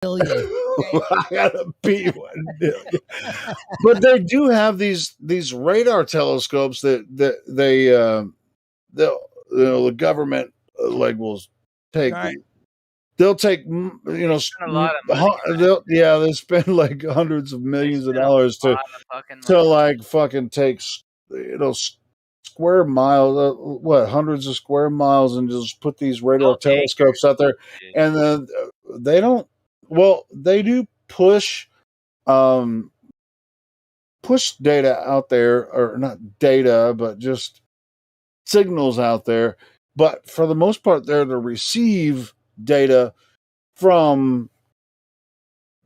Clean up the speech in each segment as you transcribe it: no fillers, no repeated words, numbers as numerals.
million. I gotta be 1 million. But they do have these radar telescopes that the government will take. Right. They'll take They spend a lot of money on that. they spend like hundreds of millions of spend a dollars to lot of fucking money. like fucking take square miles, hundreds of square miles, and just put these radar telescopes out there, and then they don't. Well, they do push data out there, or not data, but just signals out there. But for the most part, they're to receive data from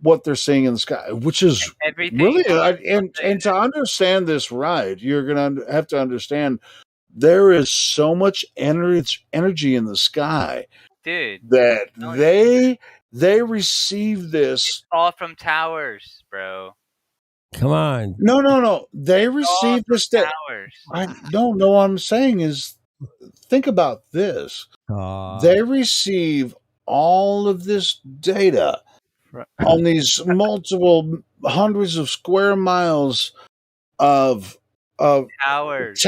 what they're seeing in the sky, which is really, and to understand this right, you're going to have to understand there is so much energy in the sky, dude, that they receive this. It's all from towers, bro. Come on. No. They receive this data. I don't know what I'm saying is, think about this. They receive all of this data on these multiple hundreds of square miles of towers.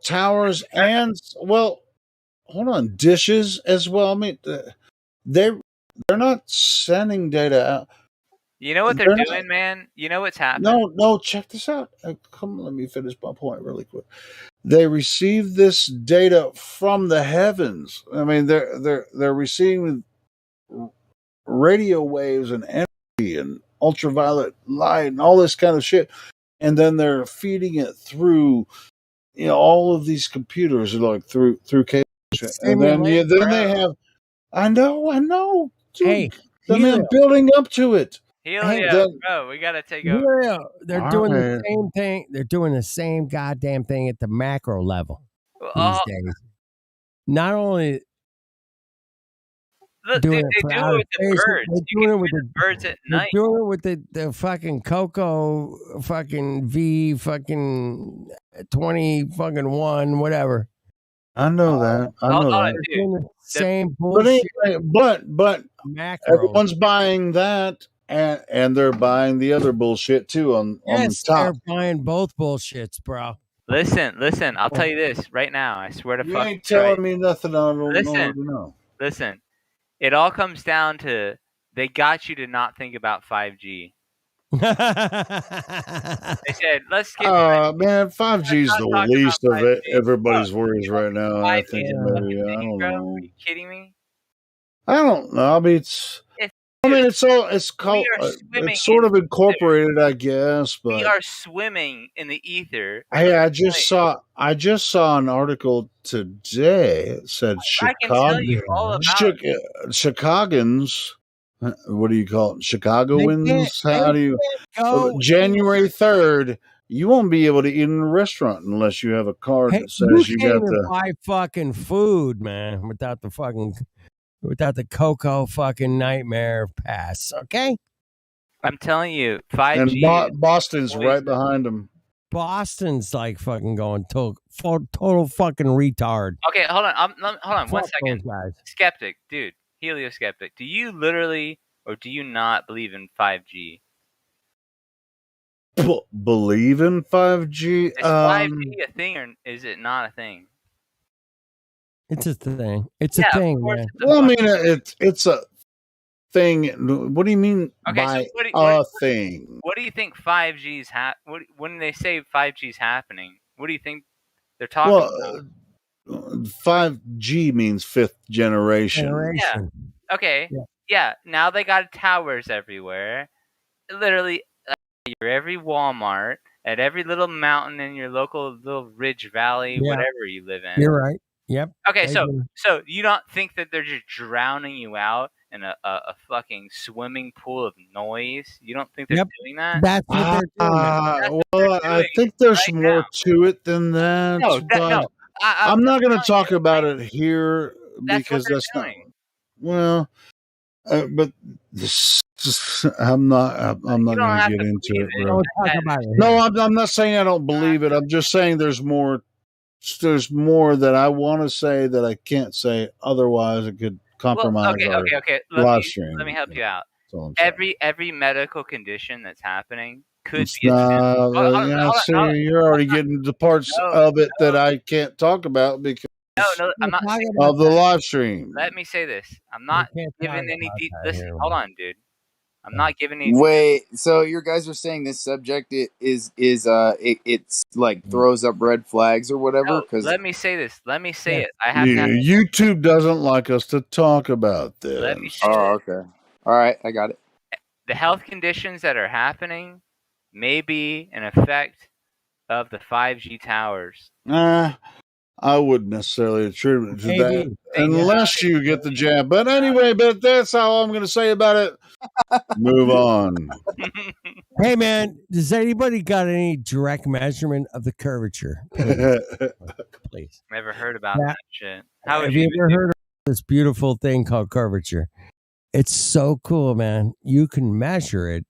Towers and hold on, dishes as well. I mean, they're not sending data out. You know what they're doing, man? You know what's happening? No, check this out. Come on, let me finish my point really quick. They receive this data from the heavens. I mean, they're receiving radio waves and energy and ultraviolet light and all this kind of shit, and then they're feeding it through, all of these computers, like through cables, and then they have. I know. Dude, hey, man, building up to it. Bro, we gotta take over. They're doing the same thing. They're doing the same goddamn thing at the macro level these days. Not only they do it with the birds. You can see the birds at night. They're doing it with the fucking Coco fucking V fucking 20 fucking 1 whatever. I know that. The same bullshit. But everyone's buying that, and they're buying the other bullshit too on the top. They're buying both bullshits, bro. Listen. I'll tell you this right now. I swear to you ain't telling me nothing I don't know. Listen. It all comes down to they got you to not think about 5G. They said, let's get. Man, 5G is the least of it. Everybody's worries right now. I think maybe I don't know. Are you kidding me? I don't know. I mean, it's called. It's sort of incorporated, I guess. But we are swimming in the ether. Hey, I just saw an article today. It said Chicagoans. What do you call it? Chicagoans? How do you? January 3rd, you won't be able to eat in a restaurant unless you have a card that says you got to buy fucking food, man, without the Coco fucking nightmare pass. Okay, I'm telling you, 5G. And Boston's right behind them. Boston's like fucking going total fucking retard. Okay, hold on, 1 second. Skeptic, dude. Helioskeptic, do you literally or do you not believe in 5G? Believe in 5G? Is 5G a thing or is it not a thing? It's a thing. It's a thing, man. Well, I mean, it's a thing. What do you mean by a thing? What do you think 5G's when they say 5G's happening? What do you think they're talking about? 5G means fifth generation. Yeah. Okay. Yeah. Now they got towers everywhere. Literally, you're every Walmart, at every little mountain in your local little ridge valley, whatever you live in. You're right. Yep. Okay. So you don't think that they're just drowning you out in a fucking swimming pool of noise? You don't think they're doing that? That's what they're doing. Well, I think there's more to it than that. No. I'm not going to talk about it here because that's not. Well, but I'm not going to get into it. Bro. No, I'm not saying I don't believe it. I'm just saying there's more. There's more that I want to say that I can't say. Otherwise, it could compromise our live stream. Let me help you out. every medical condition that's happening could It's be you're already getting to parts of it that I can't talk about because I'm not saying of the live stream. Let me say this. I'm not giving any listen, hold on, dude. I'm not giving any. Wait, so your guys are saying this subject it's like throws up red flags or whatever? Because let me say this. Let me say it. I have YouTube doesn't like us to talk about this. Let me say okay. All right, I got it. The health conditions that are happening may be an effect of the 5G towers. I wouldn't necessarily attribute it to that unless you get the jab. But anyway, that's all I'm going to say about it. Move on. Hey, man, does anybody got any direct measurement of the curvature? Please. Never heard about that shit. Have you ever heard of this beautiful thing called curvature? It's so cool, man. You can measure it,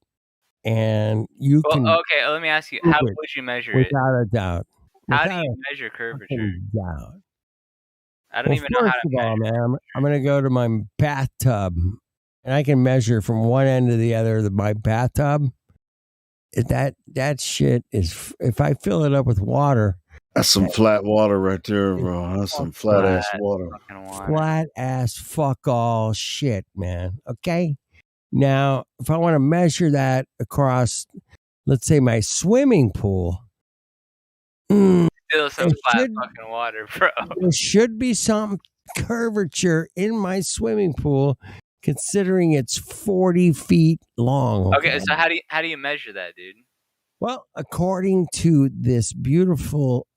and you can. Okay, let me ask you. How would you measure it? Without a doubt. How do you measure curvature? Doubt. I don't even know how to measure. Man, I'm going to go to my bathtub, and I can measure from one end to the other of my bathtub. That shit is, if I fill it up with water. That's some flat water right there, bro. That's some flat ass water. Flat ass fuck all shit, man. Okay? Now, if I want to measure that across, let's say, my swimming pool. Still some flat fucking water, bro. There should be some curvature in my swimming pool, considering it's 40 feet long. Okay, so how do you measure that, dude? Well, according to this beautiful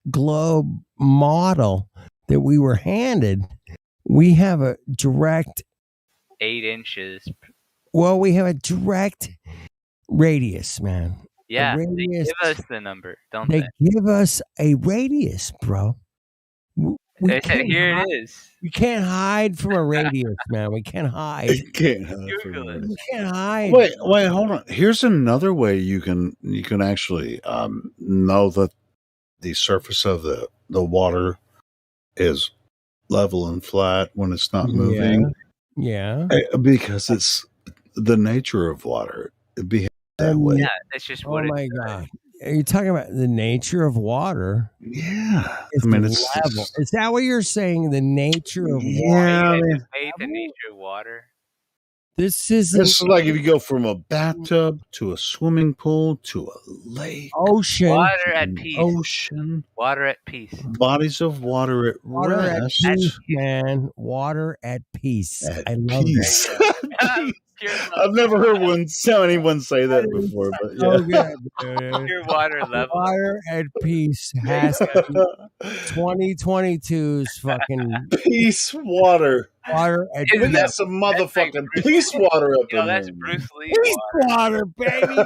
globe model that we were handed, we have a direct 8 inches. Well, we have a direct radius, man. Yeah, they give us the number, don't they? They give us a radius, bro. They said, here it is. You can't hide from a radius, man. We can't hide. You can't hide from it. You can't hide. Wait, hold on. Here's another way you can actually know that the surface of the water is level and flat when it's not moving. Yeah. Because it's the nature of water. It behaves that way. Yeah, that's just what it is. Oh my God. Are you talking about the nature of water? Yeah. It's level. Is that what you're saying? The nature of water? Yeah. The nature of water. This is like if you go from a bathtub to a swimming pool to a lake. Ocean. Water at peace. Ocean. Water at peace. Bodies of water at rest. At peace, man. Water at peace. At I love peace. that. I've never heard anyone say that before, but yeah. Pure water level. Water at peace has to be 2022's fucking peace water. Water at we got some motherfucking peace water up in that's there. Bruce Lee peace water, baby.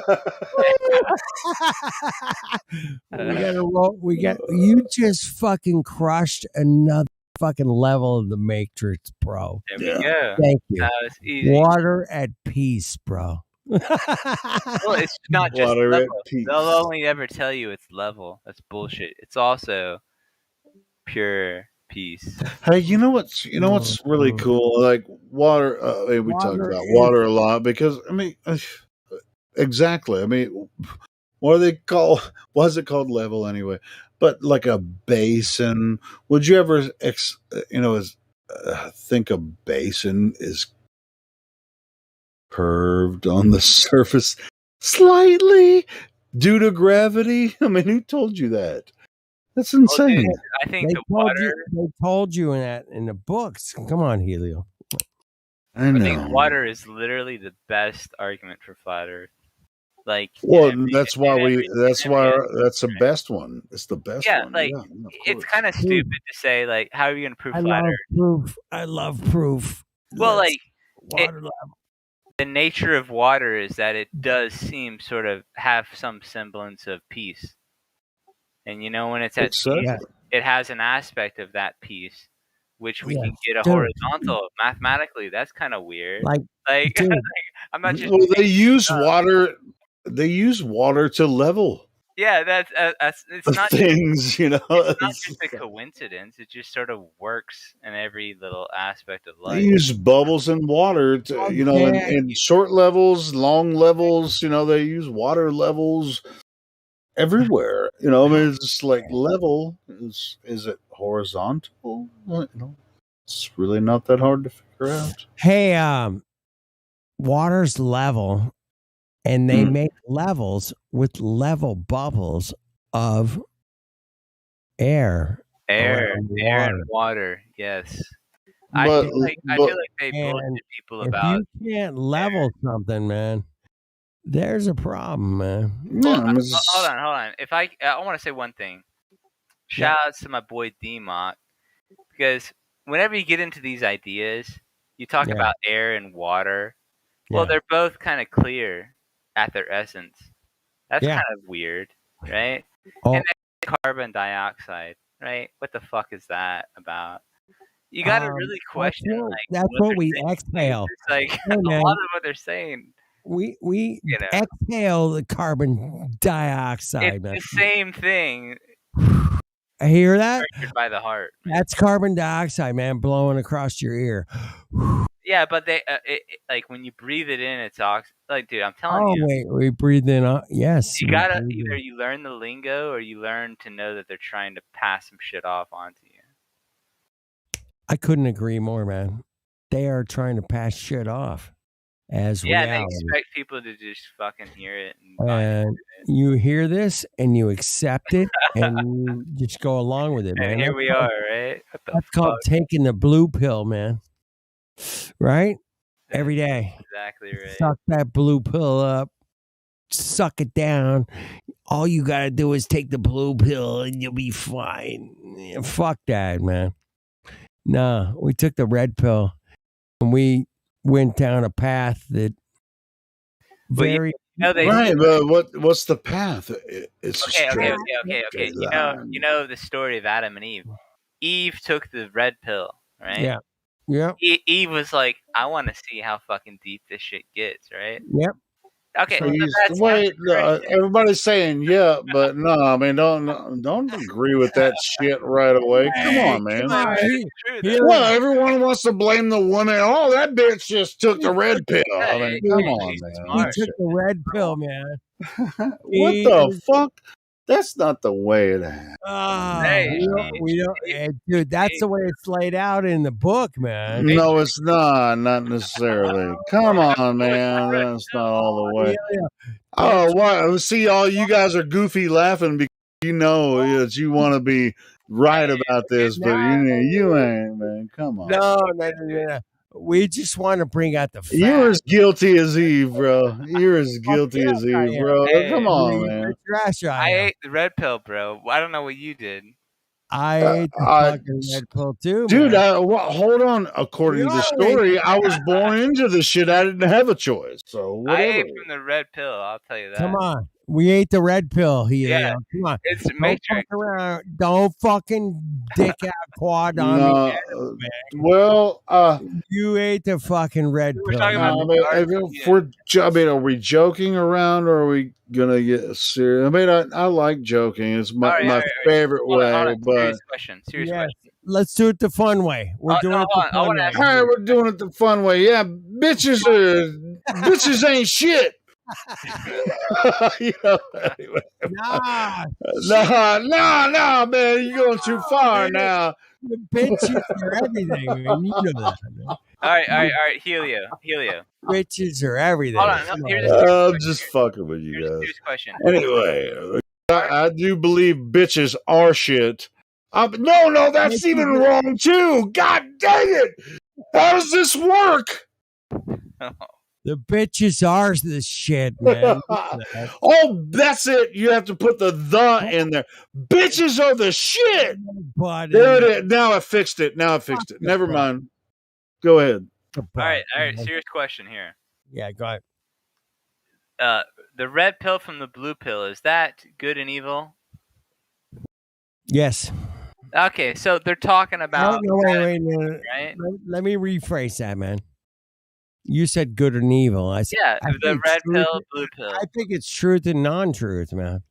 You just fucking crushed another fucking level of the Matrix, bro. There we go. Thank you. Easy. Water at peace, bro. Well, it's not just water level. at peace. They'll only ever tell you it's level. That's bullshit. It's also pure peace. Hey, you know what's really cool? Like water. We talk about water a lot because exactly. What do they call? Why is it called level anyway? But like a basin. Would you ever, think a basin is curved on the surface slightly due to gravity? Who told you that? That's insane. Dude, I think they told you in the books. Come on, Helio. I think water is literally the best argument for flat Earth. That's that's the best one. It's the best one. It's kind of stupid to say, how are you going to prove flat Earth? I love proof. Well, water level. The nature of water is that it does seem sort of have some semblance of peace. And when it's at peace, it has an aspect of that peace, which we can get a horizontal. Mathematically, that's kind of weird. I'm not just. Well, they use water. They use water to level. Yeah, that's it's not things, you know. it's not just a coincidence. It just sort of works in every little aspect of They life. use bubbles and water to, you know, in short levels, long levels, you know, they use water levels everywhere. You know, I mean, it's just like level is it horizontal? You know, it's really not that hard to figure out. Hey, water's level, and they make levels with level bubbles of air around the Air water. and water. Yes. But, I feel like they bullshit people If about. you can't level something, man, there's a problem, man. Well, yeah, hold on. If I want to say one thing. Shout out to my boy D-Mock, because whenever you get into these ideas, you talk about air and water. Well, they're both kind of clear at their essence. That's kind of weird, right? Oh. And then carbon dioxide, right? What the fuck is that about? You got to really question. That's what we exhale. It's like a lot of what they're saying. We exhale the carbon dioxide. It's the same thing. I hear that? By the heart. Man. That's carbon dioxide, man, blowing across your ear. Yeah, but they like when you breathe it in, it's like, dude, I'm telling you. Oh wait, we breathe in. Yes, you gotta either you learn the lingo or you learn to know that they're trying to pass some shit off onto you. I couldn't agree more, man. They are trying to pass shit off as reality. They expect people to just fucking hear it. And you hear this and you accept it and you just go along with it, man. And here we are, right? That's called taking the blue pill, man. Right? Every day. Exactly right. Suck that blue pill up. Suck it down. All you got to do is take the blue pill and you'll be fine. Fuck that, man. Nah, we took the red pill and we went down a path that very right, but what's the path? It's okay. You know the story of Adam and Eve. Eve took the red pill, right? Yeah. Eve was like, I want to see how fucking deep this shit gets, right? Yep. Okay. So everybody's saying but no, I mean don't agree with that shit right away. Come on, man. Well, everyone wants to blame the woman. Oh, that bitch just took the red pill. I mean, come on, man. He took the red pill, man. What the fuck? That's not the way it happened. We don't, dude. That's the way it's laid out in the book, man. No, it's not necessarily. Come on, man. That's not all the way. Oh, what? See, all you guys are goofy laughing because you know that you want to be right about this, but you ain't, man. Come on. No. We just want to bring out the facts. You're as guilty as Eve, bro. You're as guilty as Eve, bro. Come on, man. I ate the red pill, bro. I don't know what you did. I ate the fucking red pill too, dude. Hold on. According to the story, I was born into this shit. I didn't have a choice. So whatever. I ate from the red pill. I'll tell you that. Come on, we ate the red pill here. Yeah, come on. It's Matrix. Don't fucking dick out quad on me. Well, you ate the fucking red pill. Are we joking around or are we gonna get serious? I mean, I like joking. It's my favorite way. But serious question. Let's do it the fun way. We're doing it the fun way. All right, we're doing it the fun way. Yeah, bitches ain't shit. Anyway. Nah, man, you're going too far now. The bitches are everything. I mean, you know that. Man. All right, Helio. Bitches are everything. Hold on, I'm just fucking with you guys. Here's a question. Anyway, I do believe bitches are shit. No, that's even wrong too. God dang it! How does this work? The bitches are the shit, man. Oh, that's it. You have to put the in there. Bitches are the shit. There it is. Now I fixed it. Never mind. Go ahead. All right. Serious question here. Yeah, go ahead. The red pill from the blue pill, is that good and evil? Yes. Okay, so they're talking about. Wait, right? Let me rephrase that, man. You said good and evil. I said, the red pill, blue pill. I think it's truth and non-truth, man.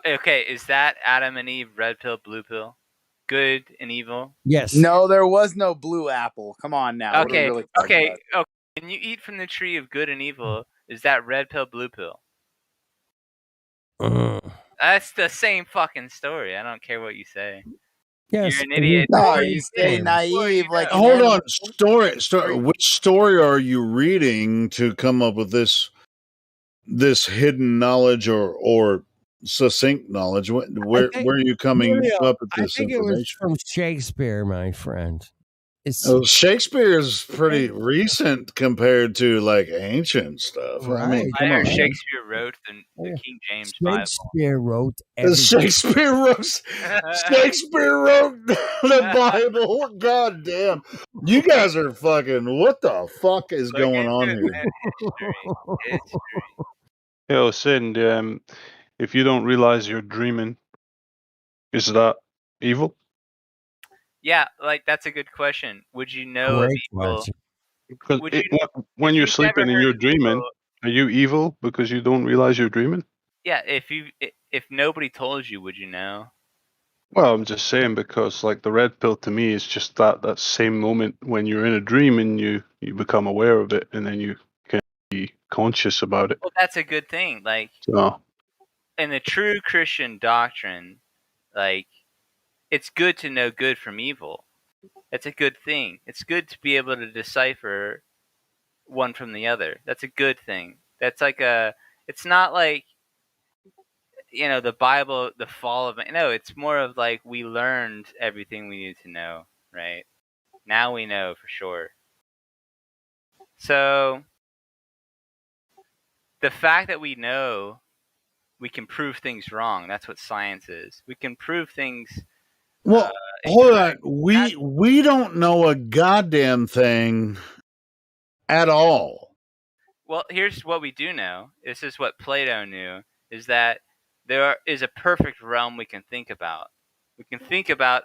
Okay, is that Adam and Eve, red pill, blue pill, good and evil? Yes. No, there was no blue apple. Come on now. What are we Okay, really talking okay, about? okay. When you eat from the tree of good and evil, is that red pill, blue pill? That's the same fucking story. I don't care what you say. Yes. You're an idiot. No, Or you did, say or naive you like know. an Hold animal. on, story. Which story are you reading to come up with this hidden knowledge or succinct knowledge? Where are you coming up with I this think it was information? from Shakespeare, my friend. It's Oh, Shakespeare is pretty recent compared to like ancient stuff. I mean, right. come I heard on. Shakespeare wrote the King James Bible. Shakespeare wrote everything. Shakespeare wrote the Bible. God damn. You guys are fucking, what the fuck is Look going on into here? history. Yeah, Sin, if you don't realize you're dreaming, is that evil? Yeah, like that's a good question. Would you know Great of evil? question. Because Would you know, when if you're you've never sleeping and heard you're of dreaming, evil, are you evil because you don't realize you're dreaming? yeah, if nobody told you, would you know? Well, I'm just saying because like the red pill to me is just that same moment when you're in a dream and you become aware of it and then you can be conscious about it. Well, that's a good thing. Like So in the true Christian doctrine, like it's good to know good from evil. That's a good thing. It's good to be able to decipher one from the other. That's a good thing. That's like it's not like, the Bible, the fall of man. No, it's more of like we learned everything we need to know, right? Now we know for sure. So the fact that we know we can prove things wrong, that's what science is. We can prove things Well, hold on. incorrect. We don't know a goddamn thing at all. Well, here's what we do know. This is what Plato knew, is that there is a perfect realm we can think about. We can think about,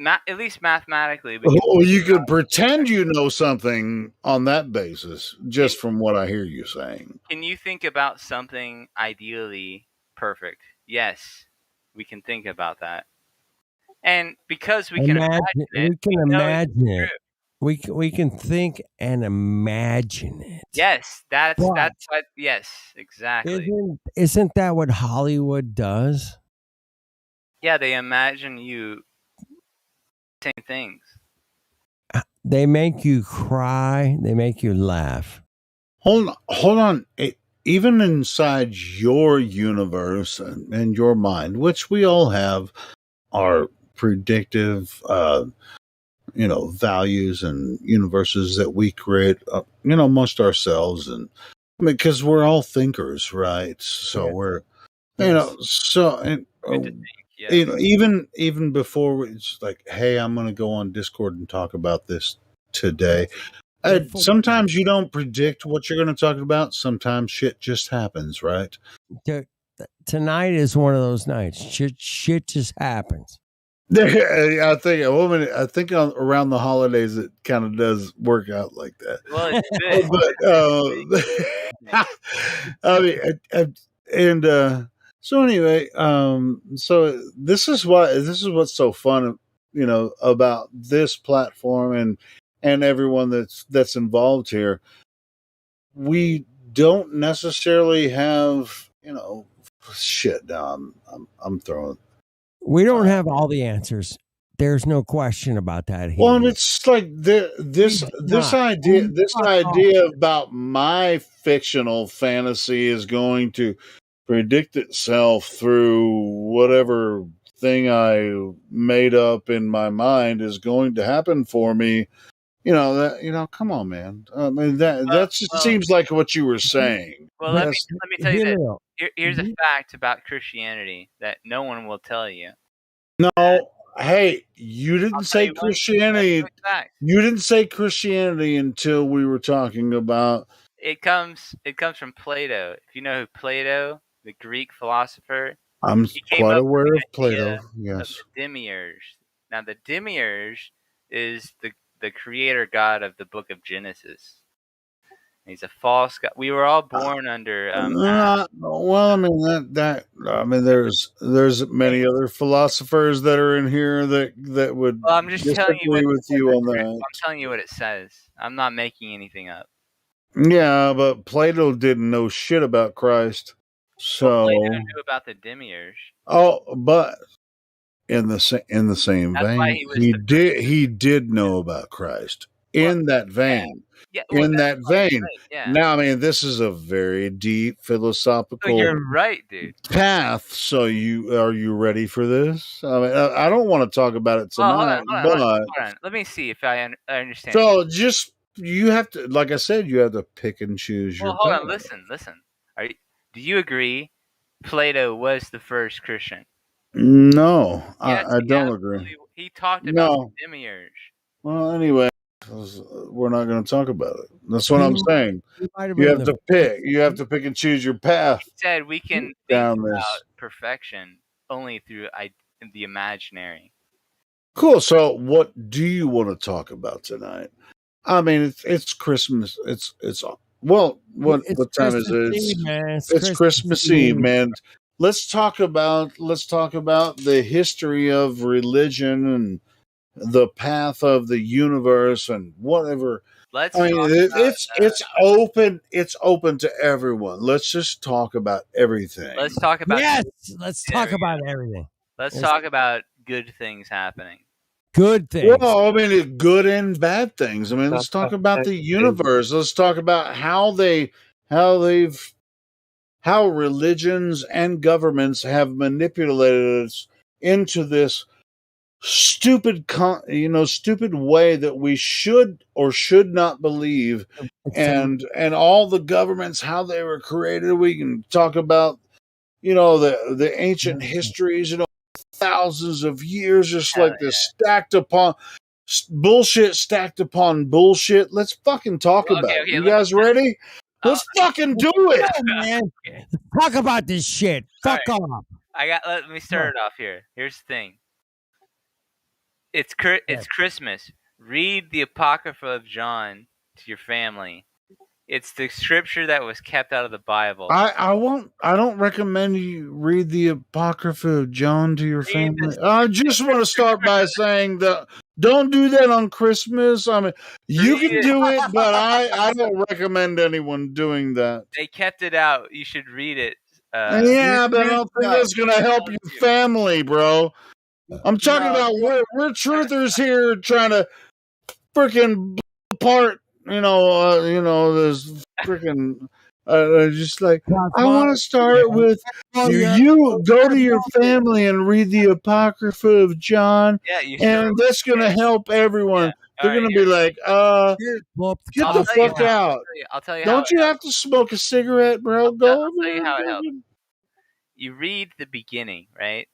at least mathematically, we can Or you could pretend you know something on that basis, just from what I hear you saying. Can you think about something ideally perfect? Yes, we can think about that. And because we can imagine it, we can imagine it. We can think and imagine it. Yes, that's what, yes, exactly. Isn't that what Hollywood does? Yeah, they imagine you saying things. They make you cry. They make you laugh. Hold on. Even inside your universe and your mind, which we all have, are predictive, values and universes that we create, amongst ourselves, and because we're all thinkers, right? So we're, even before it's like, hey, I'm going to go on Discord and talk about this today. Sometimes you don't predict what you're going to talk about. Sometimes shit just happens, right? Tonight is one of those nights. Shit just happens. I think around the holidays it kind of does work out like that. Well, it's but I mean, so anyway, so this is what's so fun, about this platform and everyone that's involved here. We don't necessarily have, shit. Now I'm throwing. We don't have all the answers. There's no question about that. Well, and it's like this idea about my fictional fantasy is going to predict itself through whatever thing I made up in my mind is going to happen for me. Come on, man. I mean, that just seems like what you were saying. Well, let me tell you this. Here's a fact about Christianity that no one will tell you. No, hey, you didn't say Christianity. You didn't say Christianity until we were talking about. It comes from Plato. If you know who Plato, the Greek philosopher, I'm quite aware of Plato. Yes, of the demiurge. Now, the demiurge is the creator god of the book of Genesis, He's a false god. We were all born under. Well, I mean, there's many other philosophers that are in here that would Well, I'm just telling you disagree with you on that. I'm telling you what it says. I'm not making anything up. Yeah, but Plato didn't know shit about Christ, so Plato knew about the demiurge. but in the same That's why vein, he did know about Christ in that vein. Yeah, well, in that vein. Right, yeah. Now, I mean, this is a very deep philosophical You're right, dude. path. So, are you ready for this? I mean, I don't want to talk about it tonight, hold on. Let me see if I understand. So, you have to, like I said, you have to pick and choose your. Hold on, listen. Do you agree Plato was the first Christian? No, yes, I don't agree. He talked about the demiurge. Well, anyway, we're not going to talk about it. That's what I'm saying. You have to pick. You have to pick and choose your path. He said we can think about perfection only through the imaginary. Cool. So, what do you want to talk about tonight? I mean, it's Christmas. It's what time is it? It's Christmas Eve, man. Let's talk about the history of religion and the path of the universe and whatever. It's open. It's open to everyone. Let's just talk about everything. Let's talk about let's talk about everything. Let's talk about good things happening. Good things. Well, I mean, good and bad things. I mean, let's talk about the universe. Let's talk about how religions and governments have manipulated us into this stupid way that we should or should not believe, and all the governments, how they were created. We can talk about the ancient histories, thousands of years, just like this stacked upon bullshit. Let's fucking talk about it. You guys ready? Let's fucking do it, man. Talk about this shit. Fuck off. Let me start it off here. Here's the thing. It's Christmas. Read the Apocrypha of John to your family. It's the scripture that was kept out of the Bible. I don't recommend you read the Apocrypha of John to your family. I just want to start by saying that don't do that on Christmas. I mean, you can do it, but I don't recommend anyone doing that. They kept it out. You should read it. But I don't think that's going to help your family, bro. I'm talking about we're truthers here trying to freaking apart. This freaking just like I want to start with you go to your family and read the Apocrypha of John, and that's going to help everyone. They're going to be like, get the fuck out. I'll tell you. Don't you have to smoke a cigarette, bro? Go. I'll tell you how it helps. You read the beginning, right?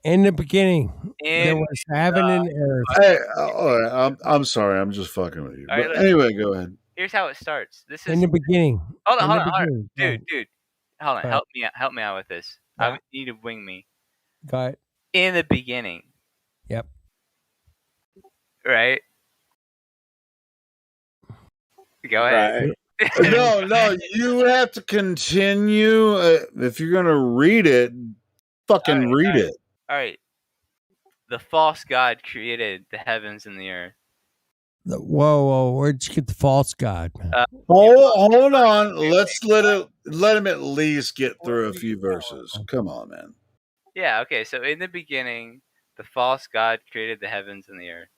In the beginning, there was heaven and earth. Hey, all right, I'm sorry, I'm just fucking with you. But anyway, go ahead. Here's how it starts. This is in the beginning. Hold on, dude. Hold on, help me out with this. I need to wing me. Got it. In the beginning. Yep. Right. Go ahead. Right. No, you have to continue. If you're gonna read it, fucking read it. All right. The false god created the heavens and the earth. Whoa! Where'd you get the false god? Hold on. Let's let him at least get through a few verses. Come on, man. Yeah. Okay. So in the beginning, the false god created the heavens and the earth.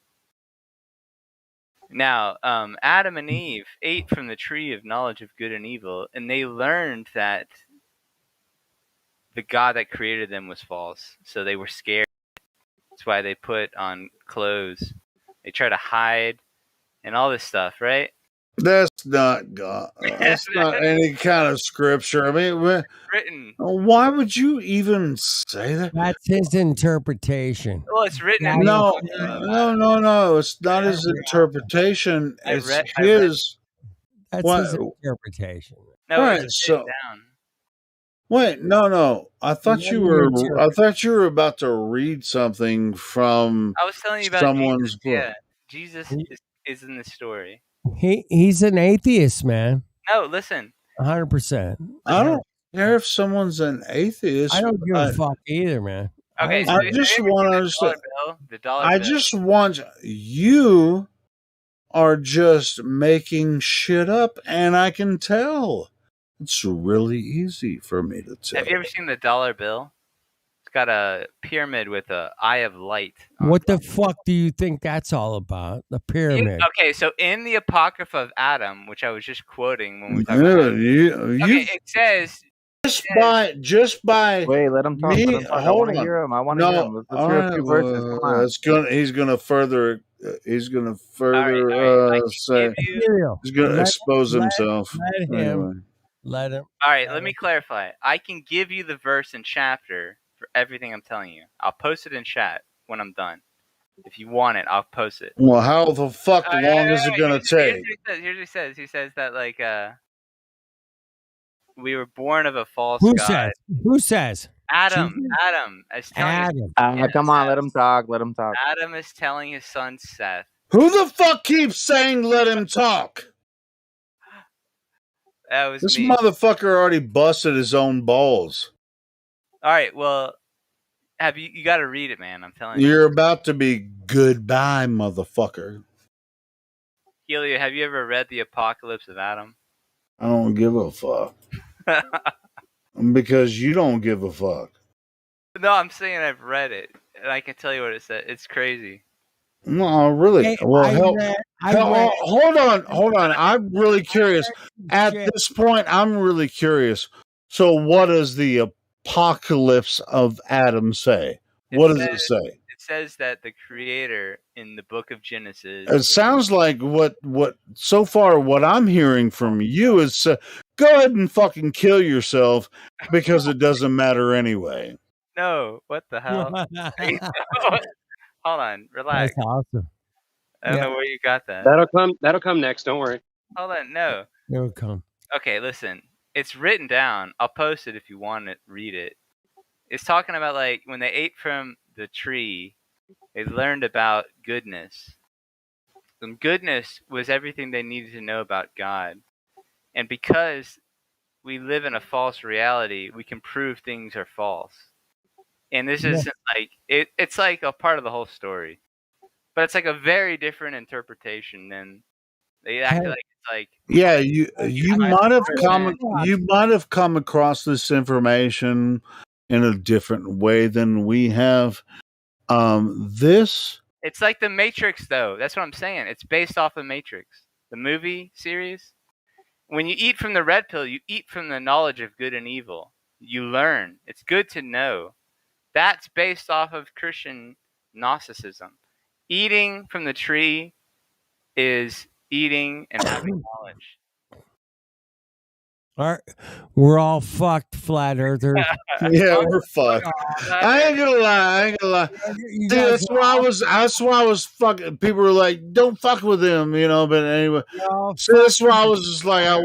Now, Adam and Eve ate from the tree of knowledge of good and evil, and they learned that the God that created them was false. So they were scared. That's why they put on clothes. They try to hide and all this stuff, right? That's not God. That's not any kind of scripture. I mean, written. Why would you even say that? That's his interpretation. Well, it's written. No. It's not his interpretation. It's his. That's his interpretation. No, right, so. Wait, no. I thought you were about to read something from. I was telling you about someone's Jesus. book. Yeah, Jesus is in the story. He's an atheist, man. No, listen. 100%. I don't care if someone's an atheist. I don't give a fuck either, man. Okay, I just want to understand. The dollar I bill. just want you are just making shit up, and I can tell. It's really easy for me to tell. Have you ever seen the dollar bill? It's got a pyramid with a eye of light. What the fuck do you think that's all about? The pyramid. Okay, so in the Apocrypha of Adam, which I was just quoting when we talked Yeah, about it says just by Wait, let him talk. me. Let him talk. I Hold want to on. hear him. I want to hear him. Let's hear a few verses. Come on. He's gonna further. He's gonna further say. He's gonna expose himself. Let him. Anyway. Let him. All right, let me clarify. I can give you the verse and chapter for everything I'm telling you. I'll post it in chat when I'm done. If you want it, I'll post it. Well, how the fuck long is it gonna take? Here's what he says. He says that like we were born of a false Who god. says? Who says? Adam. Is telling Adam. Come on, let him talk. Let him talk. Adam is telling his son Seth. Who the fuck keeps saying let him talk? That was This me. motherfucker already busted his own balls. All right, well, have you got to read it, man. I'm telling you. You're about to be goodbye, motherfucker. Helio, have you ever read the Apocalypse of Adam? I don't give a fuck. Because you don't give a fuck. No, I'm saying I've read it, and I can tell you what it said. It's crazy. No, really. Hey, Well, hold on. I'm really curious. At this point, I'm really curious. So, what does the Apocalypse of Adam say? What does it say? It says that the Creator in the book of Genesis. It sounds like what so far what I'm hearing from you is go ahead and fucking kill yourself because it doesn't matter anyway. No, what the hell? Hold on, relax. That's awesome. I don't know where you got that. That'll come next. Don't worry. Hold on, no. It will come. Okay, listen. It's written down. I'll post it if you want to read it. It's talking about like when they ate from the tree, they learned about goodness. And goodness was everything they needed to know about God. And because we live in a false reality, we can prove things are false. And this isn't like it's like a part of the whole story. But it's like a very different interpretation than they act like it's like you might have come across this information in a different way than we have. It's like the Matrix, though. That's what I'm saying. It's based off the Matrix, the movie series. When you eat from the red pill, you eat from the knowledge of good and evil. You learn. It's good to know. That's based off of Christian Gnosticism. Eating from the tree is eating and having knowledge. All right. We're all fucked, flat earthers. Yeah, we're fucked. I ain't gonna lie. See, that's why I was fucking. People were like, "Don't fuck with him," you know. But anyway, so that's why I was just like, I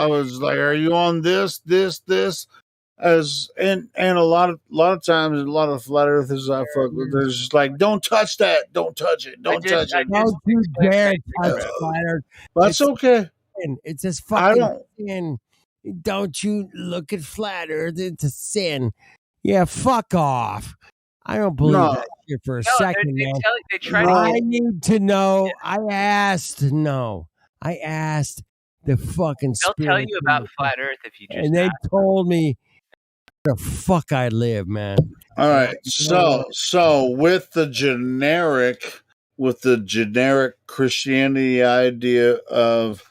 was like, "Are you on this?" As and a lot of times, a lot of flat earthers I fuck with, they're just like, "Don't touch that! Don't touch it! Don't touch it!" Don't you dare touch flat earth. That's okay. It's just fucking sin. Don't you look at flat earth? It's a sin. Yeah, fuck off. I don't believe that shit for a second, man. I need to know. I asked the fucking spirit. They'll tell you about flat earth if you just and they told me the fuck I live, man. All right. So with the generic Christianity idea of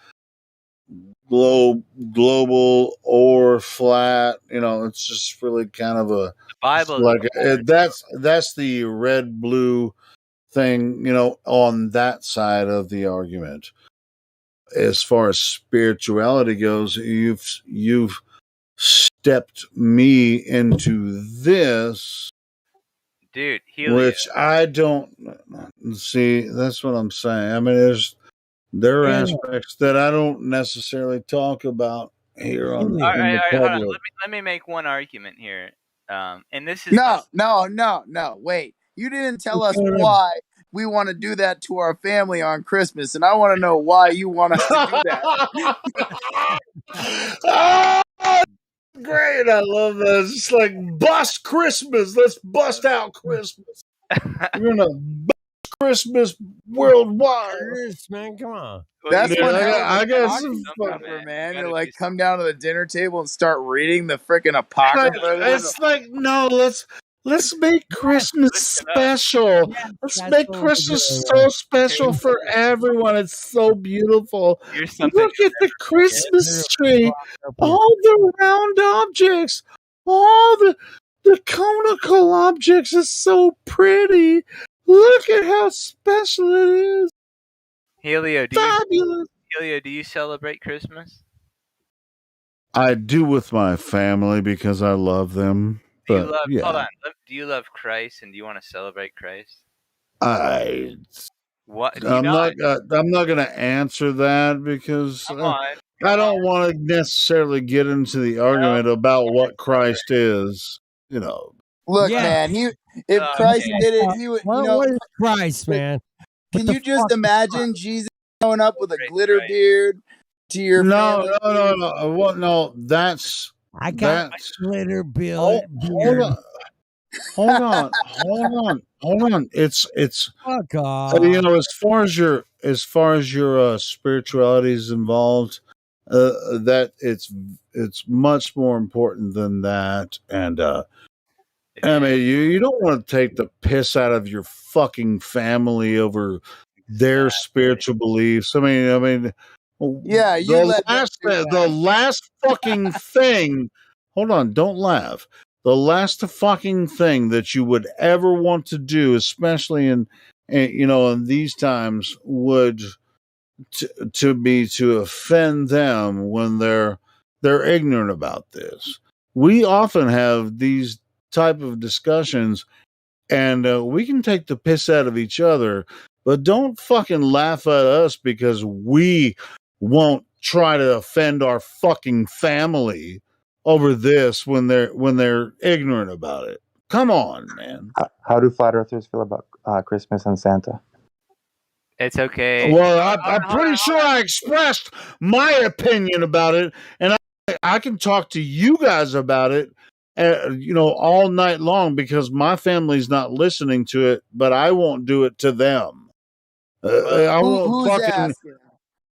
global or flat, you know, it's just really kind of a Bible. Like that's the red blue thing, you know, on that side of the argument. As far as spirituality goes, you've stepped me into this, dude, Helio. which I don't see. That's what I'm saying. I mean, there are aspects that I don't necessarily talk about here on the public. Let me make one argument here. And this is no. Wait, you didn't tell us why we want to do that to our family on Christmas, and I want to know why you want us to do that. Oh, great. I love this. It's like bust Christmas. Let's bust out Christmas. We're gonna bust Christmas worldwide. Man, come on. That's one I got some man. You like come down to the dinner table and start reading the freaking apocrypha. It's like, no, let's make Christmas special. Let's make Christmas so special for everyone. It's so beautiful. Look at the Christmas tree. All the round objects. All the conical objects is so pretty. Look at how special it is. Helio, do you celebrate Christmas? I do with my family because I love them. But, hold on. Do you love Christ and do you want to celebrate Christ? I'm not going to answer that because I don't want to necessarily get into the argument about what Christ is. You know, look, man. If Christ did it, he would. What is Christ, man? Can you just imagine Jesus showing up with a glitter beard to your family? No. Well, no, that's I got a glitter beard. Hold on. It's fuck off. You know, as far as your spirituality is involved, that it's much more important than that. And I mean, you don't want to take the piss out of your fucking family over their spiritual beliefs. I mean, yeah, the last fucking thing. Hold on, don't laugh. The last fucking thing that you would ever want to do, especially in these times, would be to offend them when they're ignorant about this. We often have these type of discussions, and we can take the piss out of each other, but don't fucking laugh at us because we won't try to offend our fucking family over this when they're ignorant about it. Come on, man. How do flat earthers feel about Christmas and Santa? It's okay. Well, I'm pretty sure I expressed my opinion about it, and I can talk to you guys about it, all night long because my family's not listening to it, but I won't do it to them. I won't fucking. Asking?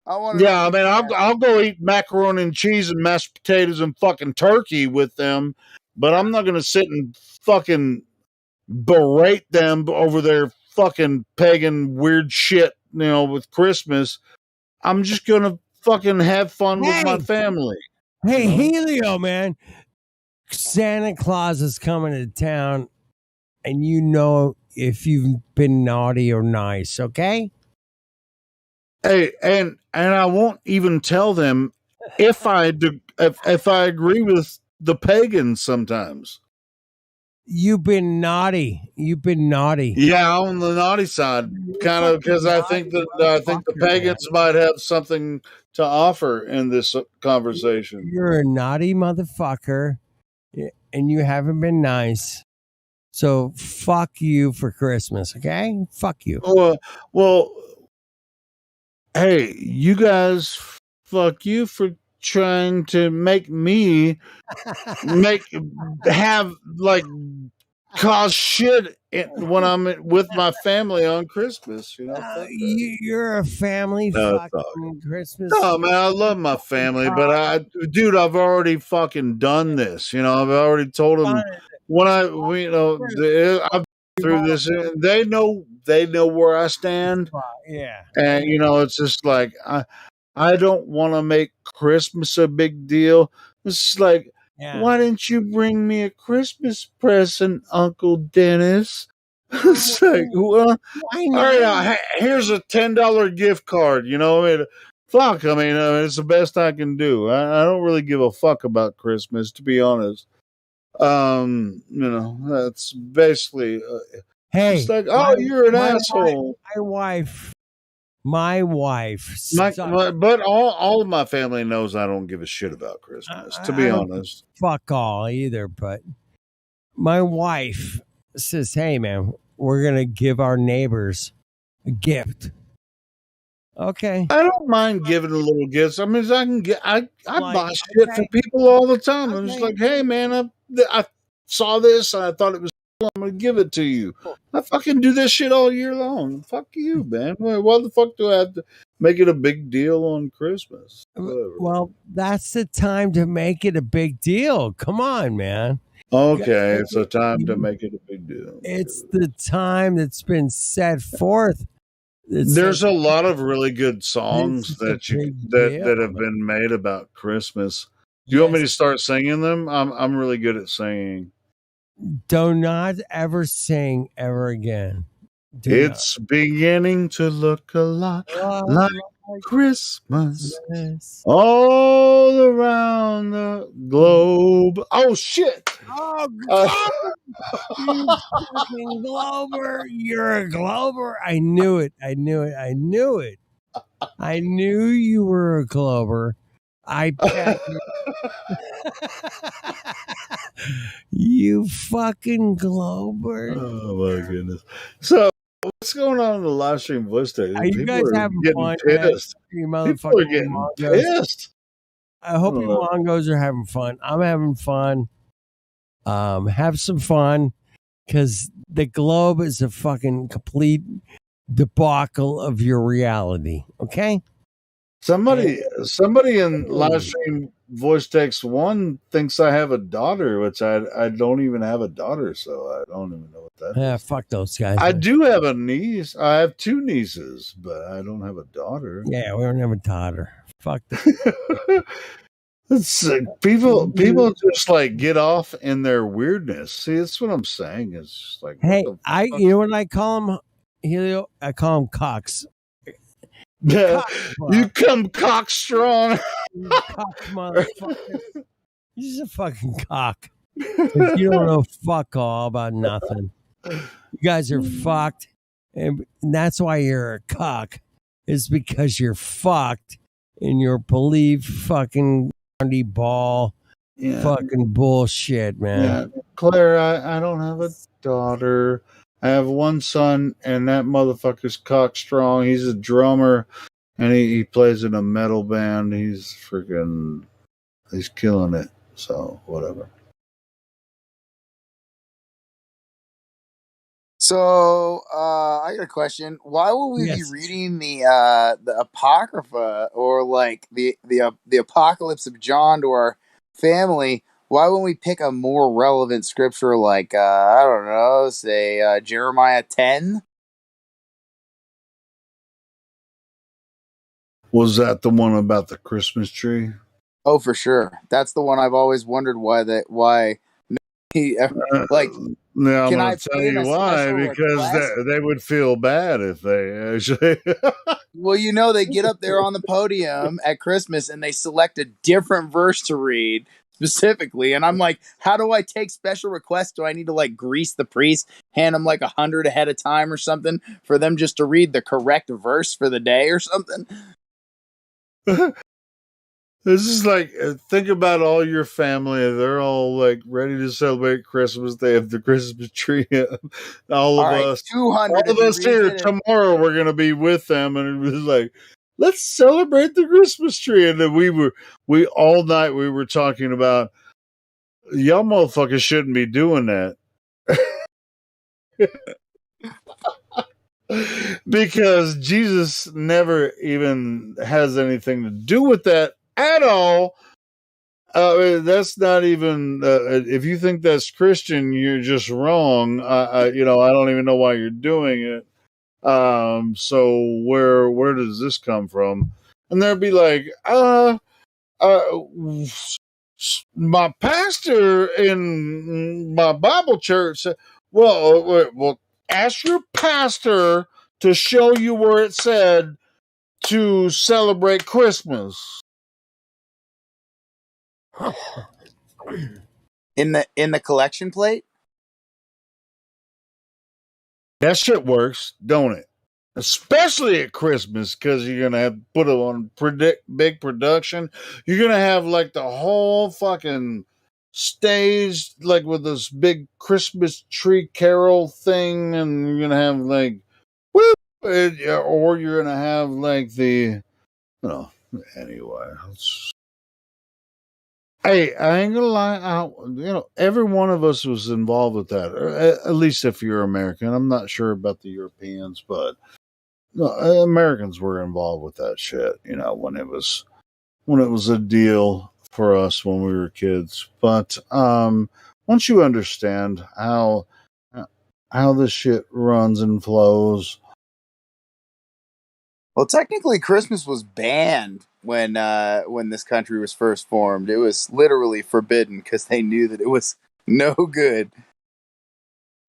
I'll go eat macaroni and cheese and mashed potatoes and fucking turkey with them, but I'm not going to sit and fucking berate them over their fucking pagan weird shit, with Christmas. I'm just going to fucking have fun with my family. Hey, Helio, man. Santa Claus is coming to town, and if you've been naughty or nice, okay? Hey, and I won't even tell them if I agree with the pagans sometimes. You've been naughty. Yeah, on the naughty side, kind of, because I think the pagans might have something to offer in this conversation. You're a naughty motherfucker, and you haven't been nice. So fuck you for Christmas, okay? Fuck you. Well, hey, you guys, fuck you for trying to make me cause shit when I'm with my family on Christmas. You're a family fucking Christmas. No, man, I love my family, but I've already fucking done this. I've already told them I've been through this. They know where I stand. Yeah, and it's just like I don't want to make Christmas a big deal. It's like, why didn't you bring me a Christmas present, Uncle Dennis? It's like, well, all right, here's a $10 gift card. Fuck, it's the best I can do. I don't really give a fuck about Christmas, to be honest. That's basically. Hey, it's like, you're an asshole. My wife. But all of my family knows I don't give a shit about Christmas, to be honest. Fuck all either, but my wife says, hey, man, we're going to give our neighbors gift. Okay. I don't mind giving a little gifts. I mean, I can get. I Like, buy shit for people all the time. I'm just Okay. like, hey man, I saw this and I thought it was cool. I'm gonna give it to you. I fucking do this shit all year long. Fuck you, man. Why the fuck do I have to make it a big deal on Christmas? Whatever. Well, that's the time to make it a big deal. Come on, man. Okay, it's a time to make it a big deal. It's the time that's been set forth. There's a lot of really good songs This is a that big deal, that have been made about Christmas. Do you want me to start singing them? I'm really good at singing. Do not ever sing ever again. It's beginning to look a lot like Christmas all around the globe. Oh shit! Oh, you fucking Glober! You're a Glober. I knew it. I knew it. I knew it. I knew you were a Glober. I bet you fucking Glober. Oh my goodness! So what's going on in the live stream voice day? Are you guys having fun? Pissed. You People are motherfucking getting mongos. pissed. I hope you mongos are having fun. I'm having fun. Have some fun, because the globe is a fucking complete debacle of your reality. Okay. Somebody in live stream voice text one thinks I have a daughter, which I don't even have a daughter, so I don't even know what that is. Yeah, fuck those guys. I do have a niece. I have two nieces, but I don't have a daughter. Yeah, we don't have a daughter. Fuck that. It's people just like get off in their weirdness. See, that's what I'm saying. It's just like, Hey, what the fuck? you know what I call him, Helio? I call him Cox. Yeah, you come cock strong. Cock motherfucker. He's a fucking cock. 'Cause you don't know fuck all about nothing. You guys are fucked, and that's why you're a cock. Is because you're fucked, and you're believe fucking ball, fucking bullshit, man. Yeah, Claire, I don't have a daughter. I have one son, and that motherfucker's cock strong. He's a drummer, and he plays in a metal band. He's killing it. So whatever. So I got a question. Why will we be reading the Apocrypha, or like the Apocalypse of John, to our family? Why wouldn't we pick a more relevant scripture like I don't know, say Jeremiah 10? Was that the one about the Christmas tree? Oh, for sure. That's the one I've always wondered why he like. Now I'm going to tell you why, because they would feel bad if they actually. Well, you know, they get up there on the podium at Christmas and they select a different verse to read specifically, and I'm like, how do I take special requests? Do I need to like grease the priest, hand them like 100 ahead of time or something for them just to read the correct verse for the day or something? This is like, think about all your family. They're all like ready to celebrate Christmas. They have the Christmas tree. all of us here tomorrow, we're going to be with them. And it was like, let's celebrate the Christmas tree. And then we all night we were talking about, y'all motherfuckers shouldn't be doing that. Because Jesus never even has anything to do with that at all. That's not even. If you think that's Christian, you're just wrong. I don't even know why you're doing it. So where does this come from? And they'll be like, my pastor in my Bible church said, well, ask your pastor to show you where it said to celebrate Christmas. In the collection plate? That shit works, don't it? Especially at Christmas, because you're going to have to put it on big production. You're going to have like the whole fucking stage, like with this big Christmas tree carol thing, and you're going to have like, woo, or you're gonna have like the, anyway. Hey, I ain't gonna lie. Every one of us was involved with that. Or at least if you're American. I'm not sure about the Europeans, but no, Americans were involved with that shit. When it was a deal for us when we were kids. But once you understand how this shit runs and flows. Well, technically, Christmas was banned when this country was first formed. It was literally forbidden because they knew that it was no good.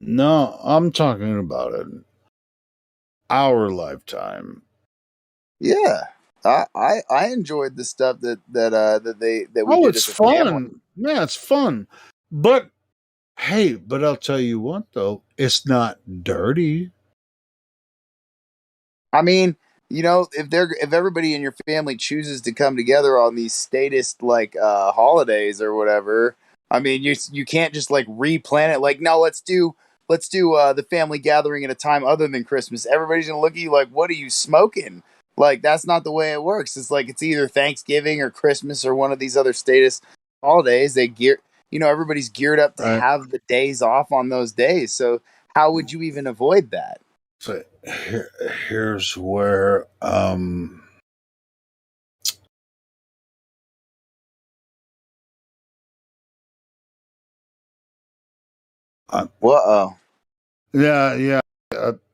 No, I'm talking about it. Our lifetime. Yeah, I enjoyed the stuff that we did It's as a family. fun. Yeah, it's fun. But hey, I'll tell you what though, it's not dirty. I mean, if everybody in your family chooses to come together on these statist holidays or whatever, I mean, you can't just like replan it. Like, no, let's do the family gathering at a time other than Christmas. Everybody's gonna look at you like, what are you smoking? Like, that's not the way it works. It's like it's either Thanksgiving or Christmas or one of these other statist holidays. Everybody's geared up to Right. have the days off on those days. So how would you even avoid that? So here's where Uh-oh. yeah,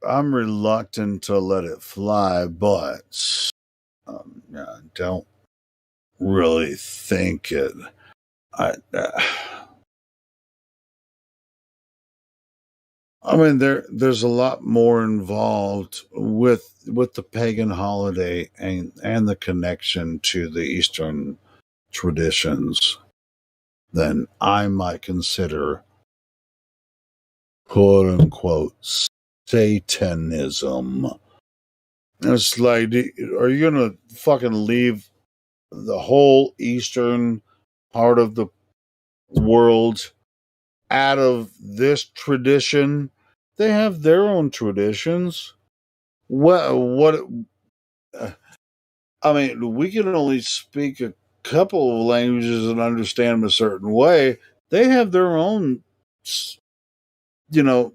I'm reluctant to let it fly, but I don't really think it. I mean, there's a lot more involved with the pagan holiday and the connection to the Eastern traditions than I might consider quote unquote Satanism. It's like, are you gonna fucking leave the whole Eastern part of the world out of this tradition? They have their own traditions. What I mean, we can only speak a couple of languages and understand them a certain way. They have their own,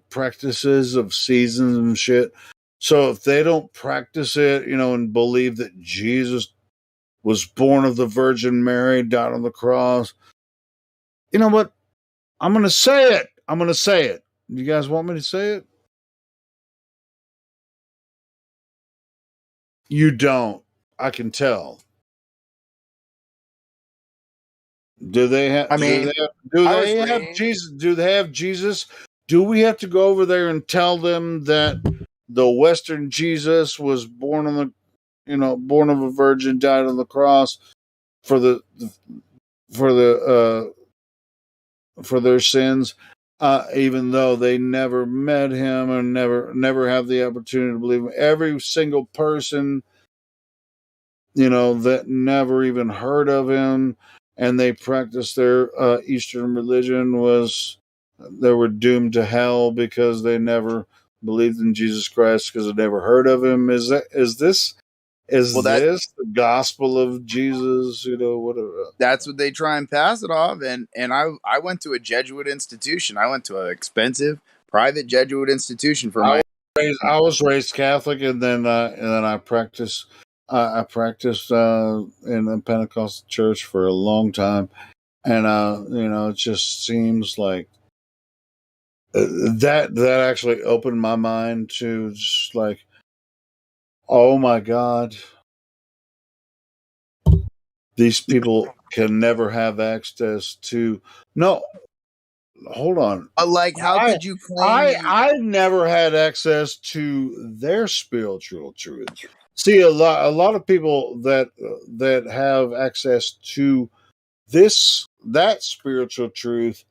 practices of seasons and shit. So if they don't practice it, and believe that Jesus was born of the Virgin Mary, died on the cross, you know what? I'm going to say it. I'm going to say it. You guys want me to say it? You don't. I can tell. Do they have? I mean, do I was they have raised. Jesus? Do they have Jesus? Do we have to go over there and tell them that the Western Jesus was born born of a virgin, died on the cross for for the for their sins, even though they never met him and never have the opportunity to believe him? Every single person that never even heard of him and they practiced their Eastern religion they were doomed to hell because they never believed in Jesus Christ because they never heard of him. Is this Well, the gospel of Jesus? Whatever. that's what they try and pass it off. And I went to a Jesuit institution. I went to an expensive private Jesuit institution for my. I was raised Catholic, and then I practiced. I practiced in a Pentecostal church for a long time, and it just seems like that actually opened my mind to just like, oh my God, these people can never have access to. No, hold on. Like, how could you claim I never had access to their spiritual truth. See, a lot of people that have access to that spiritual truth,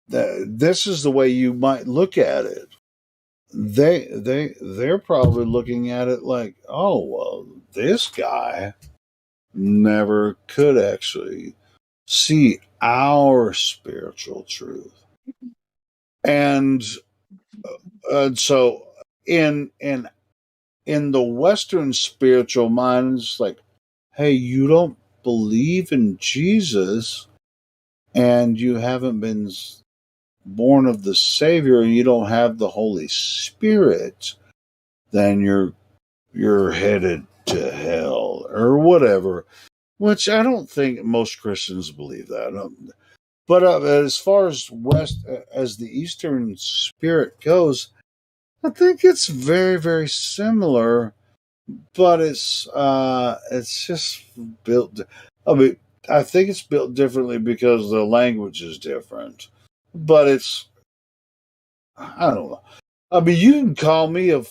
this is the way you might look at it. They're probably looking at it like, oh well, this guy never could actually see our spiritual truth, and so in the Western spiritual mind, it's like, hey, you don't believe in Jesus, and you haven't been born of the Savior, and you don't have the Holy Spirit, then you're headed to hell or whatever. Which I don't think most Christians believe that. But as far as as the Eastern spirit goes, I think it's very, very similar, but it's just built. I mean, I think it's built differently because the language is different. But I don't know. I mean, you can call me a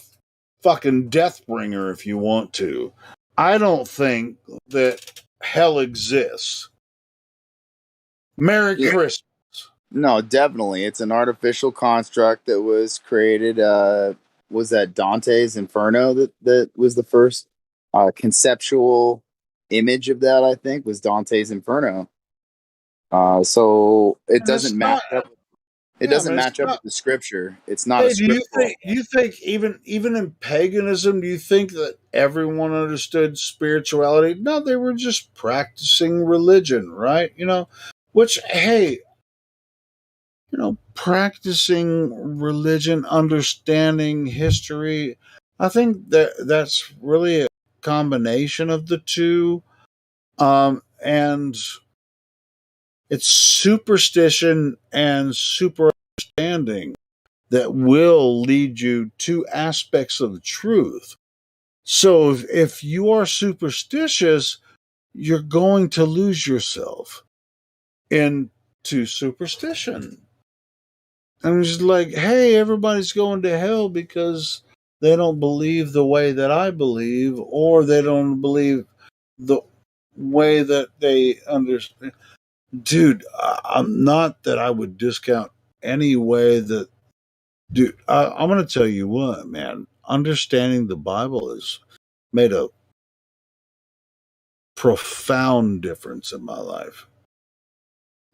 fucking death bringer if you want to. I don't think that hell exists. Merry Yeah. Christmas. No, definitely. It's an artificial construct that was created. Was that Dante's Inferno that was the first conceptual image of that? I think was Dante's Inferno. So it And it's doesn't match not. up. It Yeah, doesn't but it's match up not. with the scripture. It's not a Hey, do scriptural. you think even in paganism, do you think that everyone understood spirituality? No, they were just practicing religion, right? Which, hey, practicing religion, understanding history, I think that's really a combination of the two. And it's superstition and super understanding that will lead you to aspects of the truth. So if you are superstitious, you're going to lose yourself into superstition. And it's like, hey, everybody's going to hell because they don't believe the way that I believe, or they don't believe the way that they understand. Dude, I'm not that I would discount any way that. Dude, I'm going to tell you what, man. Understanding the Bible has made a profound difference in my life,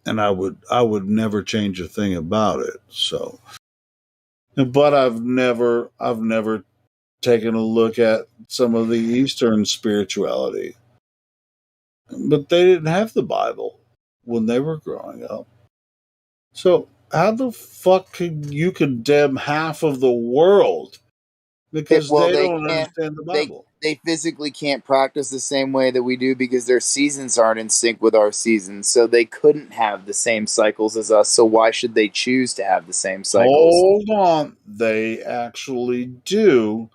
and I would never change a thing about it. So, but I've never taken a look at some of the Eastern spirituality, but they didn't have the Bible when they were growing up. So, how the fuck could you condemn half of the world because Well, they they don't can't. understand the They Bible? they physically can't practice the same way that we do because their seasons aren't in sync with our seasons. So they couldn't have the same cycles as us. So why should they choose to have the same cycles? Hold on. They actually do.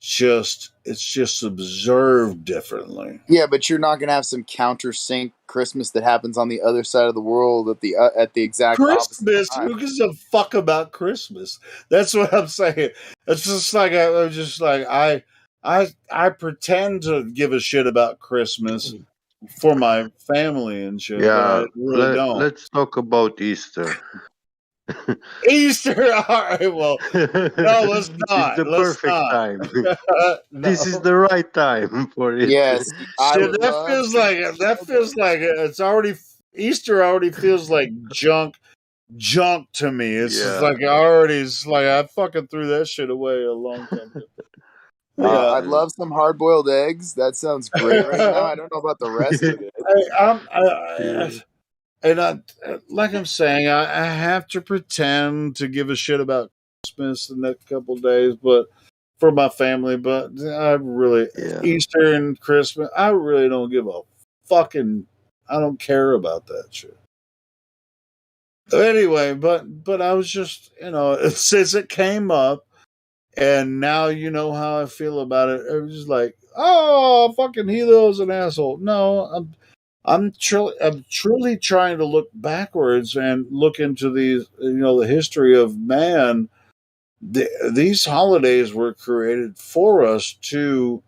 It's just observed differently. Yeah, but you're not going to have some countersync Christmas that happens on the other side of the world at the exact opposite Christmas? time. Who gives a fuck about Christmas? That's what I'm saying. It's just like I'm just like I pretend to give a shit about Christmas for my family and shit, but I Yeah, really don't. let's talk about Easter. Easter, all right. Well, no, let's It's not. the Let's perfect not. time. This is No. the right time for it. Yes, I See, would love some that feels like it's already Easter already feels like junk to me. It's just Yeah. like it's like I fucking threw that shit away a long time ago. Yeah. I'd love some hard boiled eggs. That sounds great right now. I don't know about the rest of it. I, Yeah. and like I'm saying, I have to pretend to give a shit about Christmas the next couple days, but for my family. But I really Yeah. Easter and Christmas, I really don't give a fucking. I don't care about that shit. Anyway, but I was just since it came up, and now you know how I feel about it. It was just like, oh, fucking Hilo's an asshole. No, I'm truly trying to look backwards and look into the history of man. These holidays were created for us to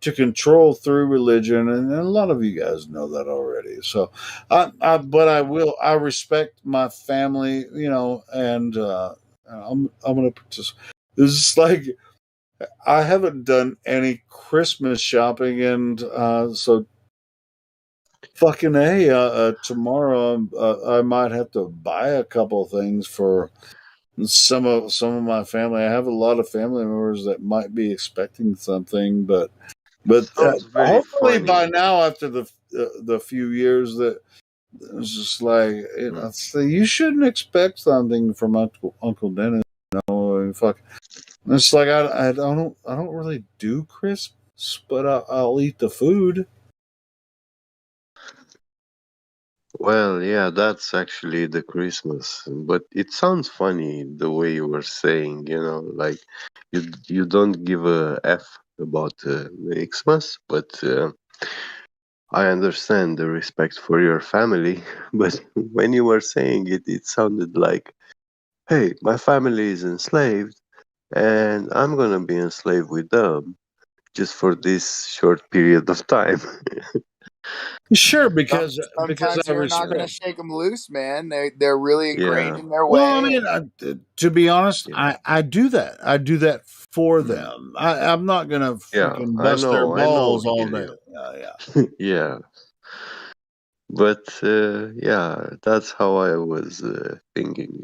control through religion, and a lot of you guys know that already. So, but I respect my family, and I'm gonna participate. It's like I haven't done any Christmas shopping, and so fucking tomorrow I might have to buy a couple things for some of my family. I have a lot of family members that might be expecting something, but Sounds very hopefully by funny. now, after the few years, that it's just like so you shouldn't expect something from Uncle Dennis. Fuck. It's like I don't really do Christmas, but I'll eat the food. Well, yeah, that's actually the Christmas. But it sounds funny the way you were saying, like you don't give a F about the Xmas, but I understand the respect for your family. But when you were saying it, it sounded like, hey, my family is enslaved, and I'm gonna be enslaved with them just for this short period of time. Sure, because Sometimes I you're not going to respect. shake them loose, man. They're really ingrained Yeah, in their Well, I way. mean, to be honest, yeah, I do that. I do that for mm, them. I'm not gonna yeah. freaking bust their I know, balls all day. Helio. Yeah. Yeah, but yeah, that's how I was thinking.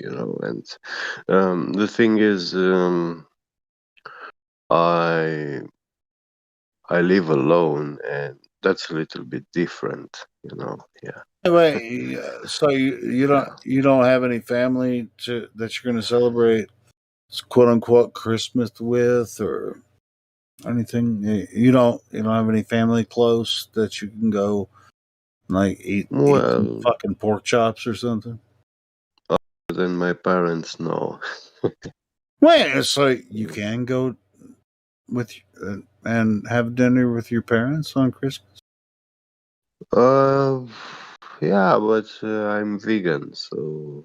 And the thing is, I I live alone, and that's a little bit different. Yeah, Anyway, so yeah. you don't have any family that you're going to celebrate quote unquote Christmas with or anything. You don't have any family close that you can go like eat some Well, fucking pork chops or something. other than my parents, no. Wait, so you Mm. can go with and have dinner with your parents on Christmas? Uh, yeah, but I'm vegan, so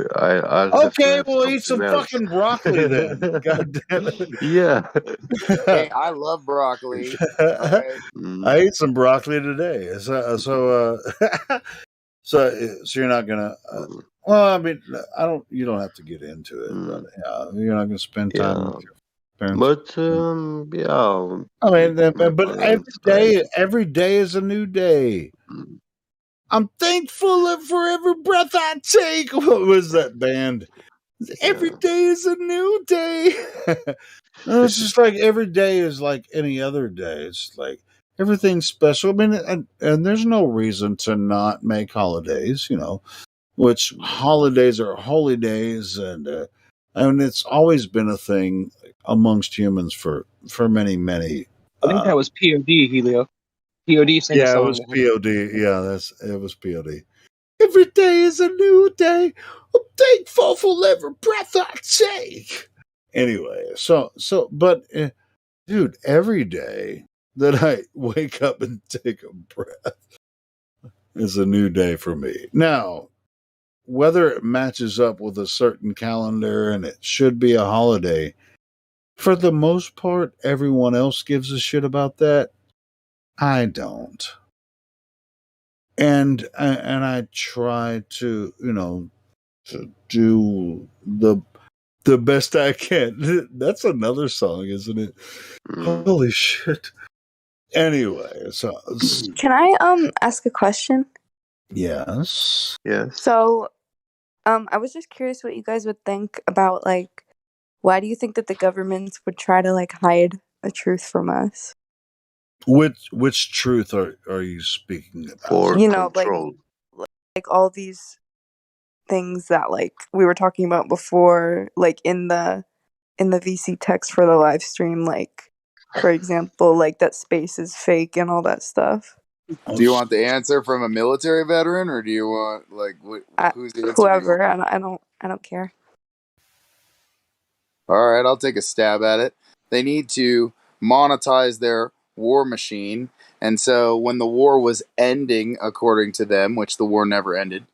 I'll have to Okay, have well eat something some else. fucking broccoli then. God damn Yeah. Hey, it. I love broccoli. All right. I Mm, ate some broccoli today. So you're not gonna. mm, Well, I mean, I don't. You don't have to get into it, but mm, you're not gonna spend time yeah. with your parents. But yeah, I with mean, my but parents, I. every day is a new day. Mm, I'm thankful for every breath I take. What was that band? Every yeah. day is a new day. No, it's just like every day is like any other day. It's like everything's special. I mean, and there's no reason to not make holidays, which holidays are holy days. And it's always been a thing amongst humans for many, many. I think that was POD, Helio. POD sang a Yeah, it song was that had POD. Yeah, it was POD. Every day is a new day. I'm thankful for every breath I take. Anyway, but dude, every day that I wake up and take a breath is a new day for me. Now, whether it matches up with a certain calendar and it should be a holiday, for the most part, everyone else gives a shit about that. I don't. And I try to, to do the best I can. That's another song, isn't it? Mm, Holy shit. Anyway, so Can I ask a question? yes. yes. So, I was just curious what you guys would think about like why do you think that the governments would try to like hide the truth from us? Which truth are you speaking about? For You know, control. like all these things that like we were talking about before, like in the VC text for the live stream, like for example, like that space is fake and all that stuff. Do you want the answer from a military veteran, or do you want like whose answer do you want? Whoever, I don't care. All right, I'll take a stab at it. They need to monetize their war machine, and so when the war was ending, according to them, which the war never ended,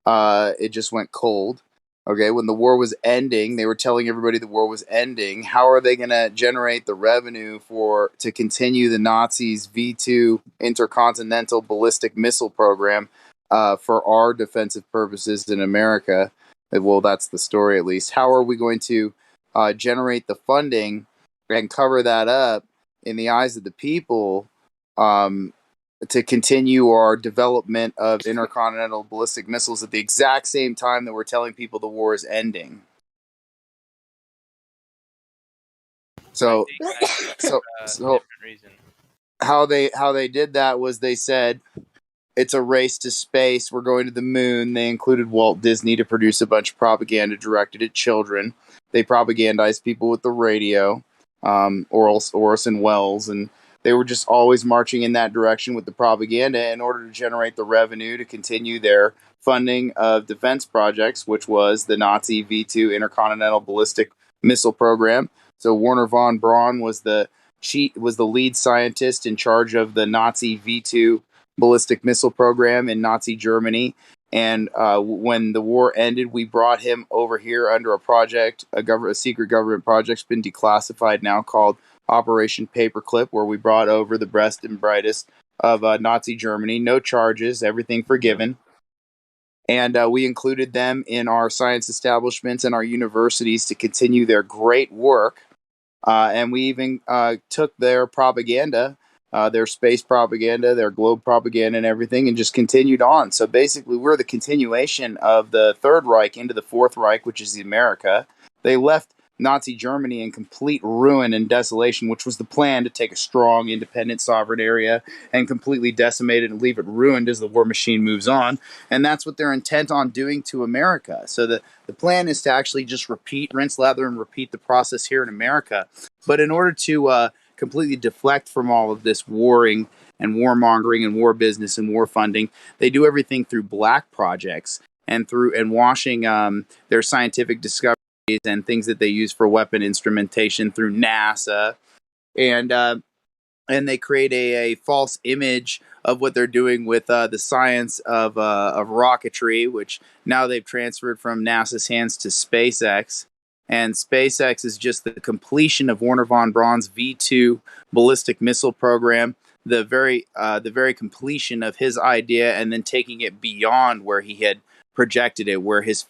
it just went cold. Okay, when the war was ending, they were telling everybody the war was ending. How are they going to generate the revenue to continue the Nazis' V2 intercontinental ballistic missile program for our defensive purposes in America? Well, that's the story at least. How are we going to generate the funding and cover that up in the eyes of the people? To continue our development of intercontinental ballistic missiles at the exact same time that we're telling people the war is ending. So, I think so, for a so different reason. how they did that was they said it's a race to space. We're going to the moon. They included Walt Disney to produce a bunch of propaganda directed at children. They propagandized people with the radio, Orson Welles, and they were just always marching in that direction with the propaganda in order to generate the revenue to continue their funding of defense projects, which was the Nazi V-2 intercontinental ballistic missile program. So Werner von Braun was the lead scientist in charge of the Nazi V-2 ballistic missile program in Nazi Germany. And when the war ended, we brought him over here under a project, a secret government project, it's been declassified now, called Operation Paperclip, where we brought over the best and brightest of Nazi Germany. No charges, everything forgiven. And we included them in our science establishments and our universities to continue their great work. And we even took their propaganda, their space propaganda, their globe propaganda, and everything, and just continued on. So basically, we're the continuation of the Third Reich into the Fourth Reich, which is the America. They left Nazi Germany in complete ruin and desolation, which was the plan, to take a strong, independent, sovereign area and completely decimate it and leave it ruined as the war machine moves on. And that's what they're intent on doing to America. So the plan is to actually just repeat, rinse, lather, and repeat the process here in America. But in order to completely deflect from all of this warring and warmongering and war business and war funding, they do everything through black projects and washing their scientific discoveries and things that they use for weapon instrumentation through NASA, and they create a false image of what they're doing with the science of rocketry, which now they've transferred from NASA's hands to SpaceX. And SpaceX is just the completion of Werner von Braun's V-2 ballistic missile program, the very completion of his idea, and then taking it beyond where he had projected it, where his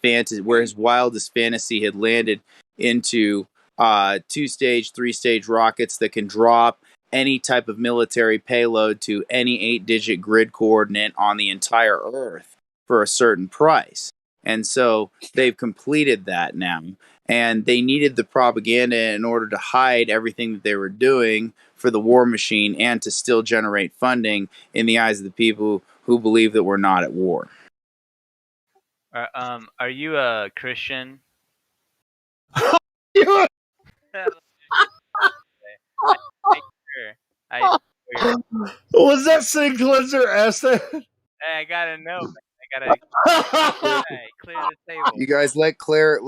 wildest fantasy had landed into 2-stage, 3-stage rockets that can drop any type of military payload to any 8-digit grid coordinate on the entire Earth for a certain price. And so they've completed that now. And they needed the propaganda in order to hide everything that they were doing for the war machine and to still generate funding in the eyes of the people who believe that we're not at war. Are you a Christian? Was that St. Cleanser asked that? Hey, I gotta know, man. I gotta clear the table. You guys let Claire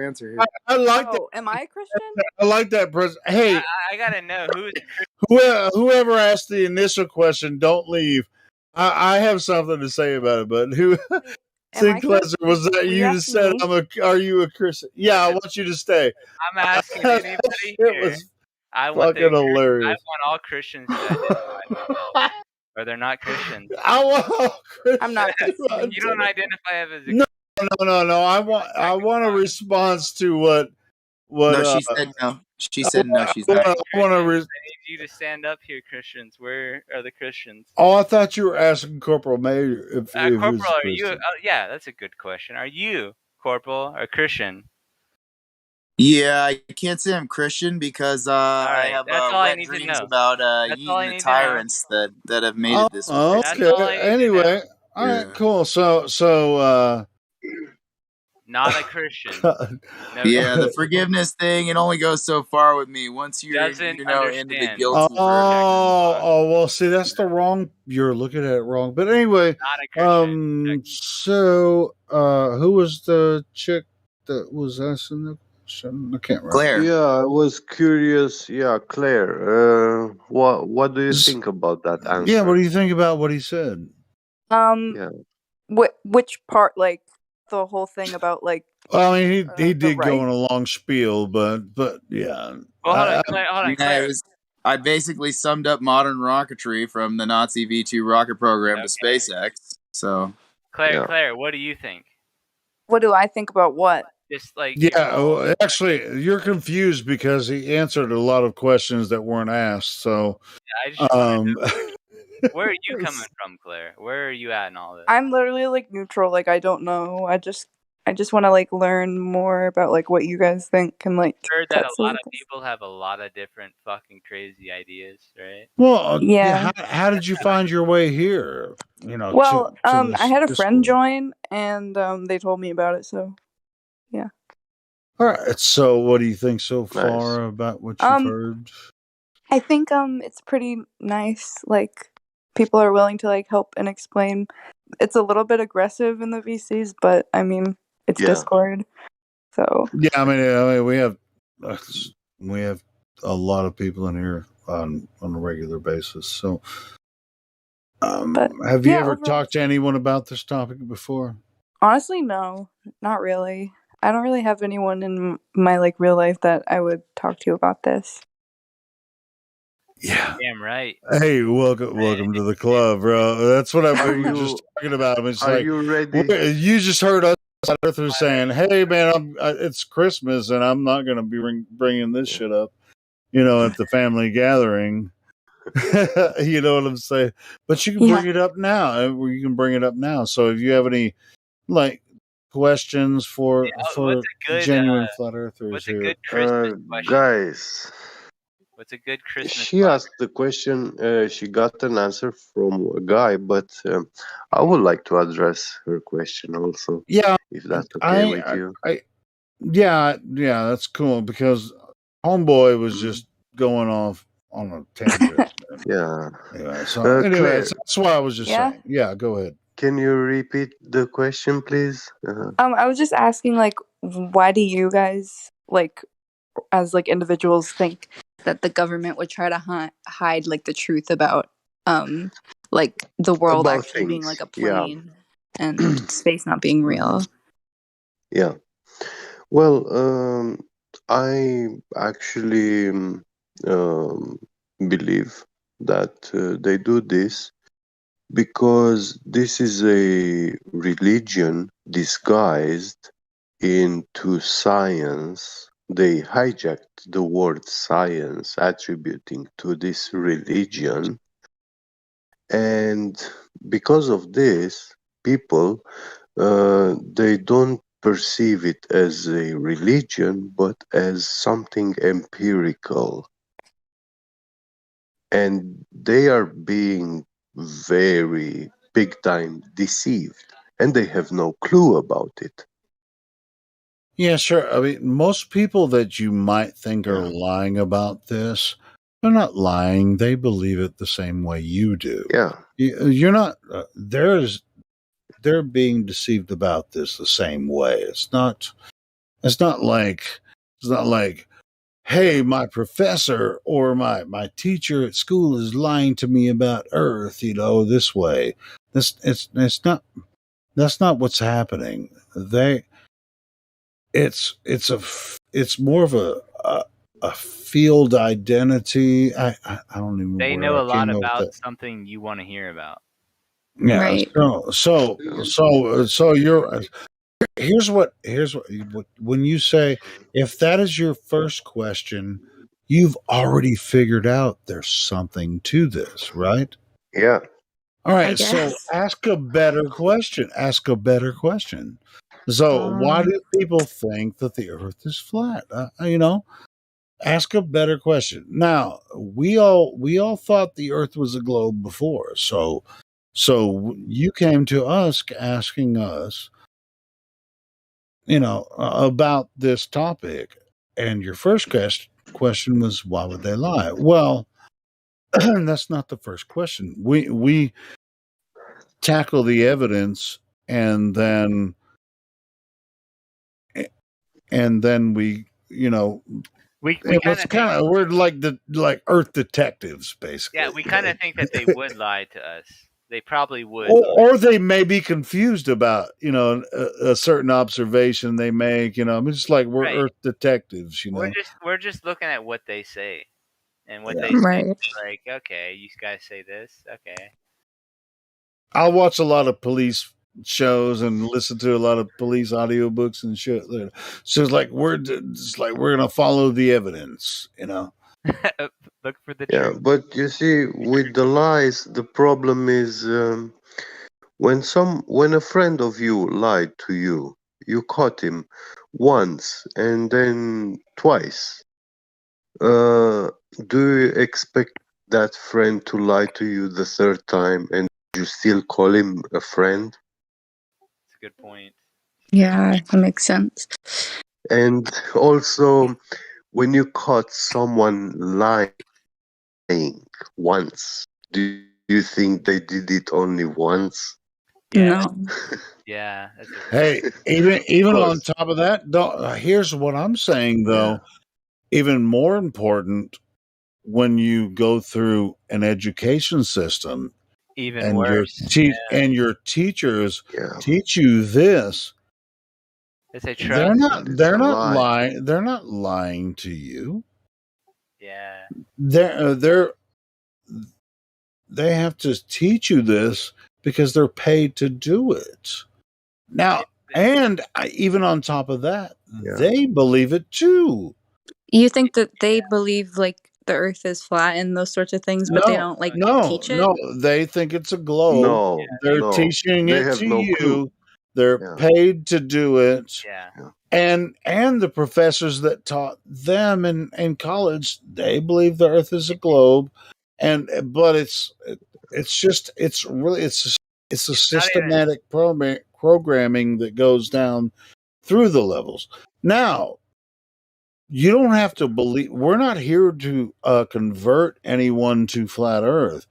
answer here. I like that. Am I a Christian? I like that. Hey, I gotta know who's whoever asked the initial question, don't leave. I have something to say about it, but who? St. Cleanser, was that you that said are you a Christian? Yeah, I want you to stay. I'm asking anybody here. I want hilarious. I want all Christians to identify, or they're not Christians. I want. I'm not. You don't identify as a no. I want a response to what. No, she said no. She said no. She's not. I need you to stand up here, Christians. Where are the Christians? Oh, I thought you were asking Corporal Mayor if Corporal, are you? Yeah, that's a good question. Are you, Corporal, a Christian? Yeah, I can't say I'm Christian because I have wet dreams about eating the tyrants that have made it this way. Okay. Anyway, all right, cool. So. Not a Christian. Yeah, the forgiveness thing, it only goes so far with me. Once you're into the guilty well, see, that's the wrong. You're looking at it wrong. But anyway, so who was the chick that was asking the question? I can't remember. Claire. Yeah, I was curious. Yeah, Claire. What do you think about that answer? Yeah, what do you think about what he said? Yeah. Which part, like the whole thing about like? Well, I mean, he did go in a long spiel, but yeah. Well, hold on, Claire. I basically summed up modern rocketry from the Nazi V-2 rocket program to SpaceX. So, Claire, what do you think? What do I think about what? Just like actually, you're confused because he answered a lot of questions that weren't asked. So, I just where are you coming from, Claire? Where are you at in all this? I'm literally like neutral. Like I don't know. I just I just want to like learn more about like what you guys think and like. Heard that a lot of people have a lot of different fucking crazy ideas, right? Well, Yeah. How did you find your way here? You know, Well, to this I had a friend Discord? join, and they told me about it. So, yeah. All right. So, what do you think so Nice. far about what you've heard? I think it's pretty nice. Like people are willing to like help and explain. It's a little bit aggressive in the VCs, but I mean it's Yeah. Discord, so Yeah, I mean we have a lot of people in here on a regular basis. So, but have you yeah, ever overall, talked to anyone about this topic before? honestly, no, not really. I don't really have anyone in my like real life that I would talk to about this. Yeah. Damn right. Hey, welcome to the club, bro. That's what we were just talking about. It's Are like, you ready? you just heard us Arthur saying, "Hey, man, it's Christmas, and I'm not going to be bringing this shit up, at the family gathering." You know what I'm saying? But you can bring it up now. You can bring it up now. So if you have any like questions for what's a good, genuine flat earthers what's a here, good Christmas question? Guys, What's a good Christmas? she asked the question. She got an answer from a guy, but I would like to address her question also. Yeah, if that's okay with you. Yeah, that's cool because homeboy was just going off on a tangent. Yeah. Anyway, that's why I was just saying. Yeah, go ahead. Can you repeat the question, please? I was just asking, like, why do you guys, like, as like individuals, think that the government would try to hide like the truth about, like the world About actually being things, like a plane and space not being real? Yeah. Well, I actually believe that they do this because this is a religion disguised into science. They hijacked the word science, attributing to this religion. And because of this, people, they don't perceive it as a religion, but as something empirical. And they are being very big time deceived, and they have no clue about it. Yeah, sure. I mean, most people that you might think are lying about this, they're not lying. They believe it the same way you do. Yeah. You're not, they're being deceived about this the same way. It's not like, hey, my professor or my teacher at school is lying to me about Earth, this way. That's not what's happening. It's more of a field identity. I don't even know. They where know I a lot came up with about that. something you want to hear about. Yeah. Right. So you're here's what when you say, if that is your first question, you've already figured out there's something to this, right? Yeah. All I right. So guess. ask a better question. So why do people think that the Earth is flat? Ask a better question. Now, we all thought the Earth was a globe before. So you came to us asking us, about this topic, and your first question was, why would they lie? Well, that's not the first question. We tackle the evidence, and then we, we're like Earth detectives, basically. Yeah, we kind of think that they would lie to us. They probably would. Or they may be confused about, a certain observation they make. It's like we're Earth detectives. We're just looking at what they say, and what they Right. say. Like, okay, you guys say this. Okay. I'll watch a lot of police shows and listen to a lot of police audiobooks and shit. So it's like we're gonna follow the evidence. Look for the Yeah, truth. but you see, with the lies, the problem is when a friend of you lied to you, you caught him once and then twice. Uh, do you expect that friend to lie to you the third time and you still call him a friend? That's a good point. Yeah, that makes sense. And also, when you caught someone lying once, do you think they did it only once? Yeah, No. yeah, that's a Hey, Of even on course. top of that, here's what I'm saying though. Yeah. Even more important, when you go through an education system even and worse. your teachers Yeah. teach you this, They say they're trust. not And it's a lie. lying. They're not lying to you. Yeah, They're they have to teach you this because they're paid to do it. Now, and even on top of that, Yeah. they believe it too. You think that they believe like the earth is flat and those sorts of things, but they No, don't like no, teach it? no. They think it's a globe. No, They're no. teaching They it to have no clue. you. They're Yeah. paid to do it. yeah. And the professors that taught them in college, they believe the earth is a globe. But it's really it's a Not even. systematic programming that goes down through the levels. Now, you don't have to believe. We're not here to convert anyone to flat earth.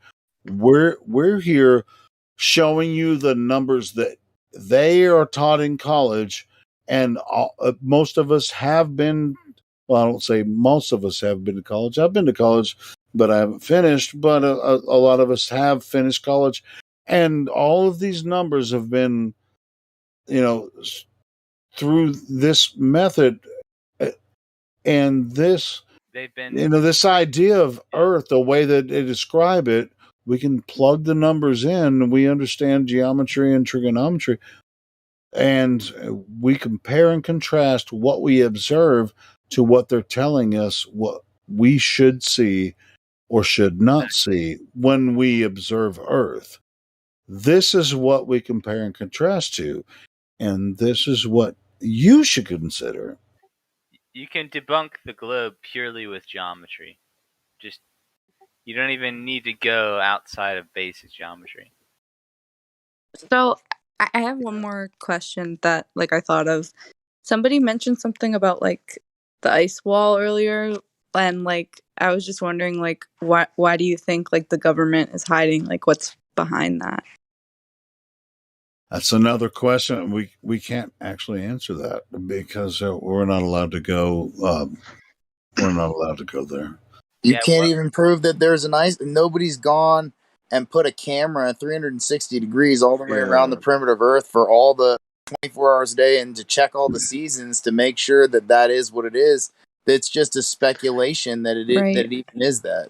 We're here showing you the numbers that they are taught in college, and most of us have been. Well, I don't say most of us have been to college. I've been to college, but I haven't finished. But a lot of us have finished college, and all of these numbers have been, through this method, and this They've been. this idea of earth, the way that they describe it, we can plug the numbers in, we understand geometry and trigonometry, and we compare and contrast what we observe to what they're telling us what we should see or should not see when we observe earth. This is what we compare and contrast to, and this is what you should consider. You can debunk the globe purely with geometry. Just you don't even need to go outside of basic geometry. So I have one more question that like I thought of. Somebody mentioned something about like the ice wall earlier, and like I was just wondering like why do you think like the government is hiding like what's behind that? That's another question. We can't actually answer that because we're not allowed to go. We're not allowed to go there. You Yeah, can't even prove that there's an ice. Nobody's gone and put a camera 360 degrees all the way around the perimeter of Earth for all the 24 hours a day and to check all the seasons to make sure that that is what it is. It's just a speculation that that it even is that.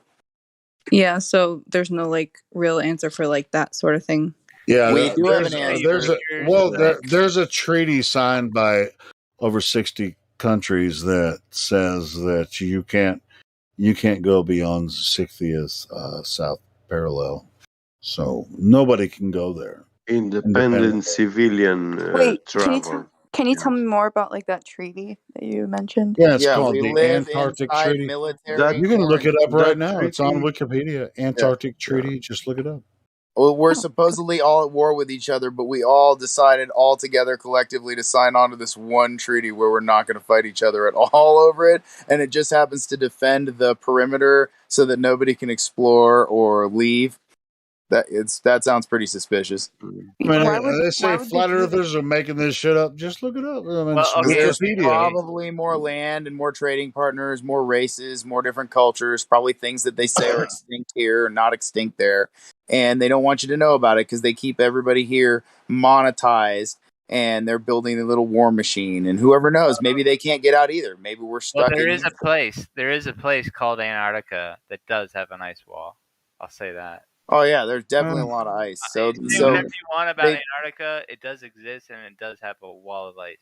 Yeah, so there's no like real answer for like that sort of thing. Yeah, We do have an answer. There's a treaty signed by over 60 countries that says that you can't go beyond 60th south parallel, so nobody can go there. Independent civilian Wait, travel. can you tell me more about like that treaty that you mentioned? Yeah, it's called we the live Antarctic inside Treaty. military. You can look it up right now. treaty, It's on Wikipedia. Antarctic Treaty. Just look it up. Well, we're supposedly all at war with each other, but we all decided all together collectively to sign on to this one treaty where we're not going to fight each other at all over it. And it just happens to defend the perimeter so that nobody can explore or leave. That sounds pretty suspicious. I mean, they say flat earthers are making this shit up. Just look it up. I mean, There's Wikipedia. probably more land and more trading partners, more races, more different cultures, probably things that they say are extinct here or not extinct there. And they don't want you to know about it because they keep everybody here monetized and they're building a little war machine. And whoever knows, maybe they can't get out either. Maybe we're stuck Well, in there is a place called Antarctica that does have an ice wall. I'll say that. Oh yeah, there's definitely a lot of ice. So Say whatever you want about Antarctica, it does exist and it does have a wall of ice.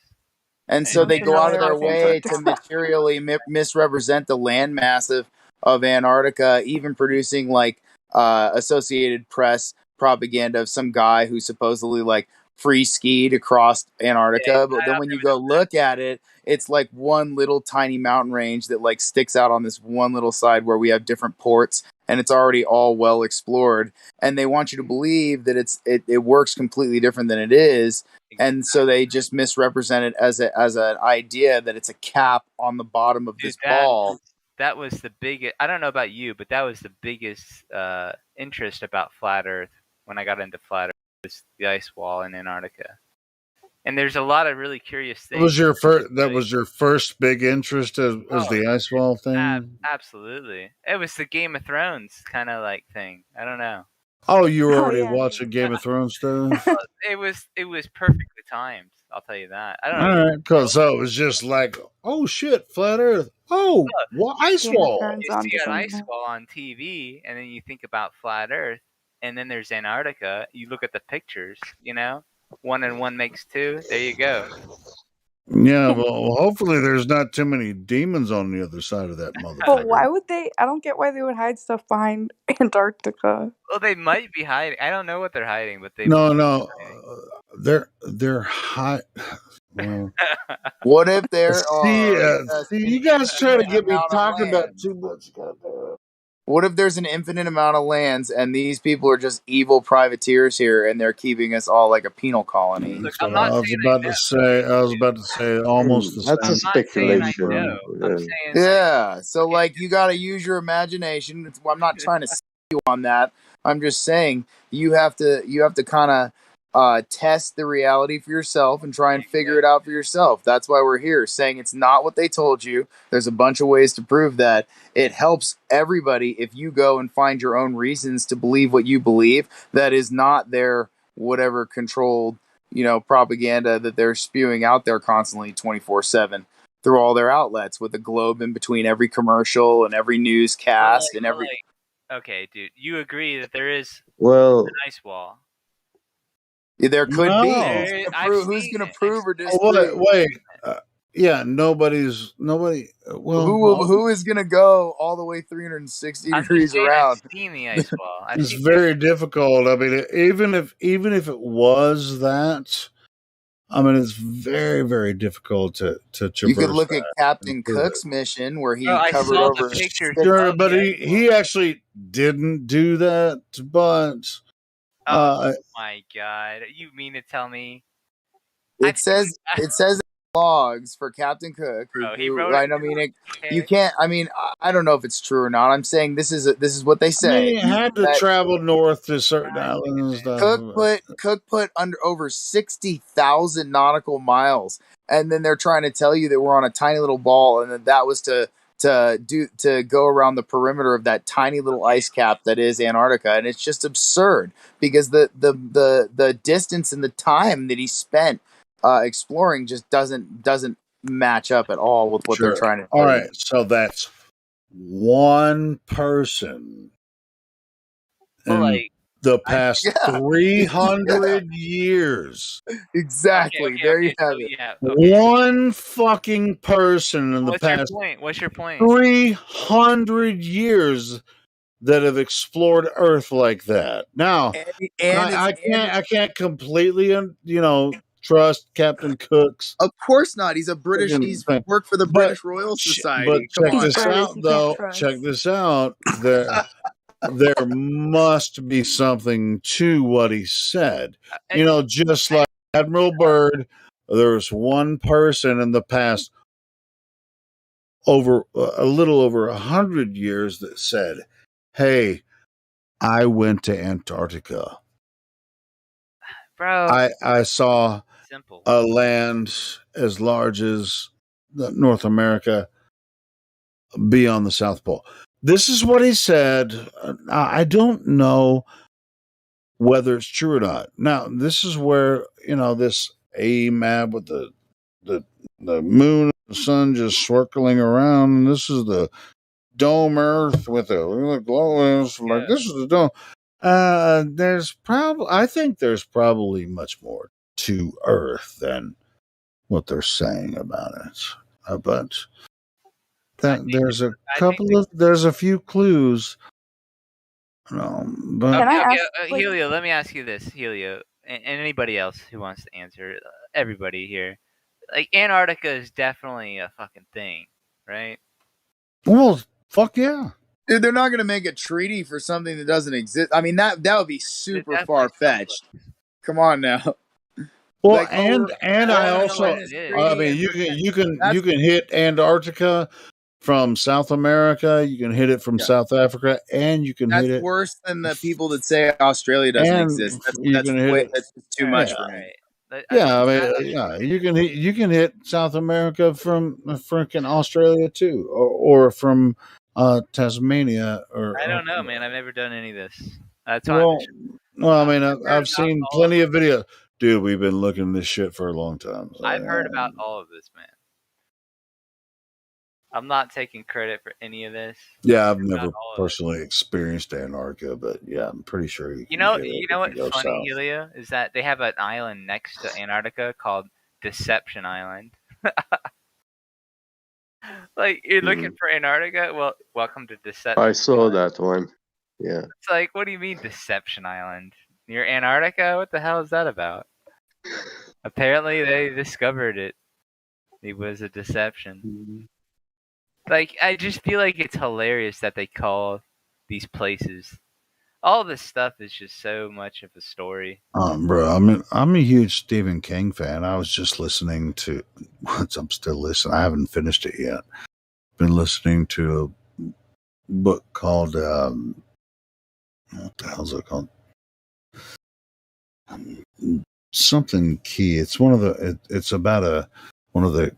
And so they go out of their way to materially misrepresent the landmass of Antarctica, even producing like Associated Press propaganda of some guy who supposedly like free skied across Antarctica. Yeah, But then when you go look at it, it's like one little tiny mountain range that like sticks out on this one little side where we have different ports, and it's already all well explored. And they want you to believe that it works completely different than it is. And so they just misrepresent it as an idea that it's a cap on the bottom of this ball. That was the biggest. I don't know about you, but that was the biggest interest about flat Earth when I got into flat Earth, was the ice wall in Antarctica. And there's a lot of really curious things. That was your first big interest as the ice wall thing? Absolutely. It was the Game of Thrones kind of like thing. I don't know. Oh, you were already watching Game of Thrones stuff? It was perfectly timed. I'll tell you that. I don't know. All right, cool. So it was just like, oh shit, flat Earth. Oh, ice wall. You see an ice wall on TV, and then you think about flat Earth, and then there's Antarctica. You look at the pictures, you know, 1 and 1 makes 2. There you go. Yeah, well, hopefully there's not too many demons on the other side of that motherfucker. But why would they? I don't get why they would hide stuff behind Antarctica. Well, they might be hiding. I don't know what they're hiding, but they no, they're high. Well, what if they're see, you guys try to get me talking about too much. What if there's an infinite amount of lands and these people are just evil privateers here and they're keeping us all like a penal colony? Look, I was about to say almost the That's same. a speculation. Yeah, so like you got to use your imagination. I'm not trying to you on that. I'm just saying you have to kind of test the reality for yourself and try and figure it out for yourself. That's why we're here, saying it's not what they told you. There's a bunch of ways to prove that. It helps everybody if you go and find your own reasons to believe what you believe. That is not their whatever controlled, propaganda that they're spewing out there constantly 24/7 through all their outlets, with a globe in between every commercial and every newscast and every. Okay, dude, you agree that there is an ice wall? There could be. Who's going to prove or disprove? Wait. Yeah, nobody. Well, who is going to go all the way 360 degrees around? I've seen the ice wall. It's very difficult. I mean, even if it was that, I mean, it's very, very difficult to traverse. You could look at Captain Cook's mission where he covered over. Sure, but he actually didn't do that. But oh my god, you mean to tell me? It says logs for Captain Cook. He wrote right? I mean, you can't. I mean, I don't know if it's true or not. I'm saying this is what they say. He had to travel north to certain islands and stuff. Cook put under over 60,000 nautical miles, and then they're trying to tell you that we're on a tiny little ball, and that was to go around the perimeter of that tiny little ice cap that is Antarctica. And it's just absurd because the distance and the time that he spent exploring just doesn't match up at all with what they're trying to do. All right, so that's one person in the past 300 years. Exactly. Okay, there you have it. Yeah, one fucking person in the past. What's your point? 300 years that have explored Earth like that. Now, I can't completely, trust Captain Cook's. Of course not. He's a British. He's worked for the British Royal Society. But check this out, though. Check this out. There must be something to what he said. Just like Admiral Byrd, there was one person in the past over a little over 100 years that said, "Hey, I went to Antarctica. Bro, I saw a land as large as North America beyond the South Pole." This is what he said. I don't know whether it's true or not. Now, this is where, this map with the moon and the sun just swirling around. And this is the dome Earth with the glow. Like, this is the dome. I think there's probably much more to Earth than what they're saying about it. But there's a few clues. But Helio, let me ask you this, Helio. and anybody else who wants to answer, everybody here, like Antarctica is definitely a fucking thing, right? Well, fuck yeah. Dude, they're not going to make a treaty for something that doesn't exist. I mean, that would be super far fetched. Come on now. Well, Like, and I also, I mean, you can hit Antarctica from South America. You can hit it from South Africa, and you can hit it. That's worse than the people that say Australia doesn't exist. That's too much for me. Yeah, I mean, you can hit South America from freaking Australia too, or from Tasmania. Or I don't know, man. I've never done any of this. That's well, I mean, I've seen plenty of videos. Dude, we've been looking at this shit for a long time. So, I've heard about all of this, man. I'm not taking credit for any of this. Yeah, I've never personally experienced Antarctica, but yeah, I'm pretty sure you know what's funny, Helio, is that they have an island next to Antarctica called Deception Island. Like, you're looking for Antarctica? Well, welcome to Deception. I saw that one. Yeah. It's like, what do you mean Deception Island? Near Antarctica? What the hell is that about? Apparently, they discovered it. It was a deception. Like, I just feel like it's hilarious that they call these places. All this stuff is just so much of a story. Bro, I'm a huge Stephen King fan. I was just listening to. I'm still listening. I haven't finished it yet. Been listening to a book called what the hell's it called? Something Key. It's one of the. It's about one of the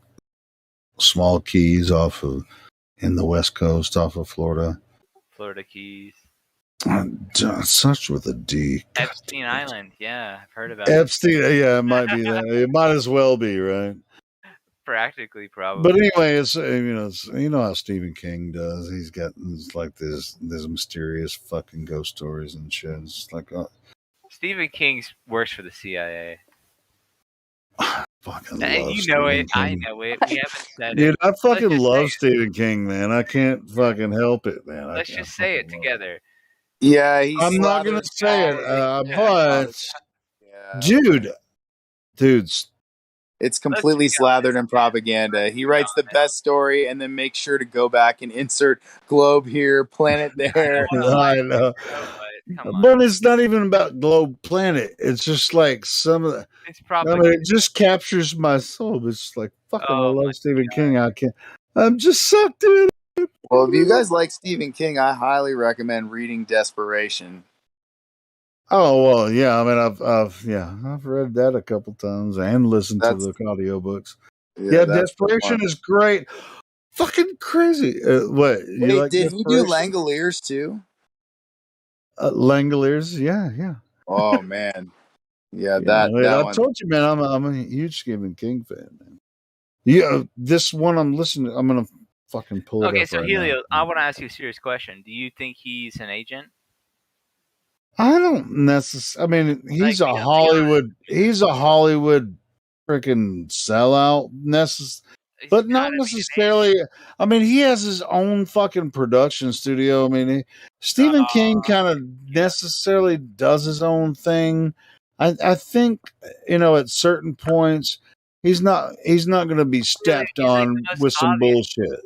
small keys in the West Coast off of Florida. Florida Keys. Such with a D. Epstein Island. Yeah, I've heard about Epstein. Yeah, it might be that. It might as well be, right? Practically, probably. But anyway, it's you know how Stephen King does. He's got like this mysterious fucking ghost stories and shit. It's like Stephen King works for the CIA. Fucking love you Stephen know it. King. I know it. We haven't said Dude, it. I fucking love Stephen King, man. I can't fucking help it, man. Let's just say it together. Yeah, I'm not gonna say it, but dudes, it's completely slathered in propaganda. He writes the best story and then makes sure to go back and insert globe here, planet there. I know. But it's not even about globe planet. It's just like some of the. It just captures my soul. It's like fucking. I love Stephen King. I can't. I'm just sucked in. Well, if you guys like Stephen King, I highly recommend reading Desperation. Oh well, yeah. I mean, I've read that a couple times and listened to the audiobooks. Yeah, Desperation is great. Fucking crazy. What? Wait, like did he do Langoliers too? Langoliers, yeah. Oh man, yeah. I told you, man. I'm a huge Stephen King fan, man. Yeah, this one I'm listening. I'm gonna fucking pull it up. Okay, so right Helio, now. I want to ask you a serious question. Do you think he's an agent? I don't necessarily. I mean, he's a Hollywood. He's a Hollywood freaking sellout. But not necessarily. I mean, he has his own fucking production studio. I mean, Stephen King kind of necessarily does his own thing. I think at certain points he's not going to be stepped on with some bullshit.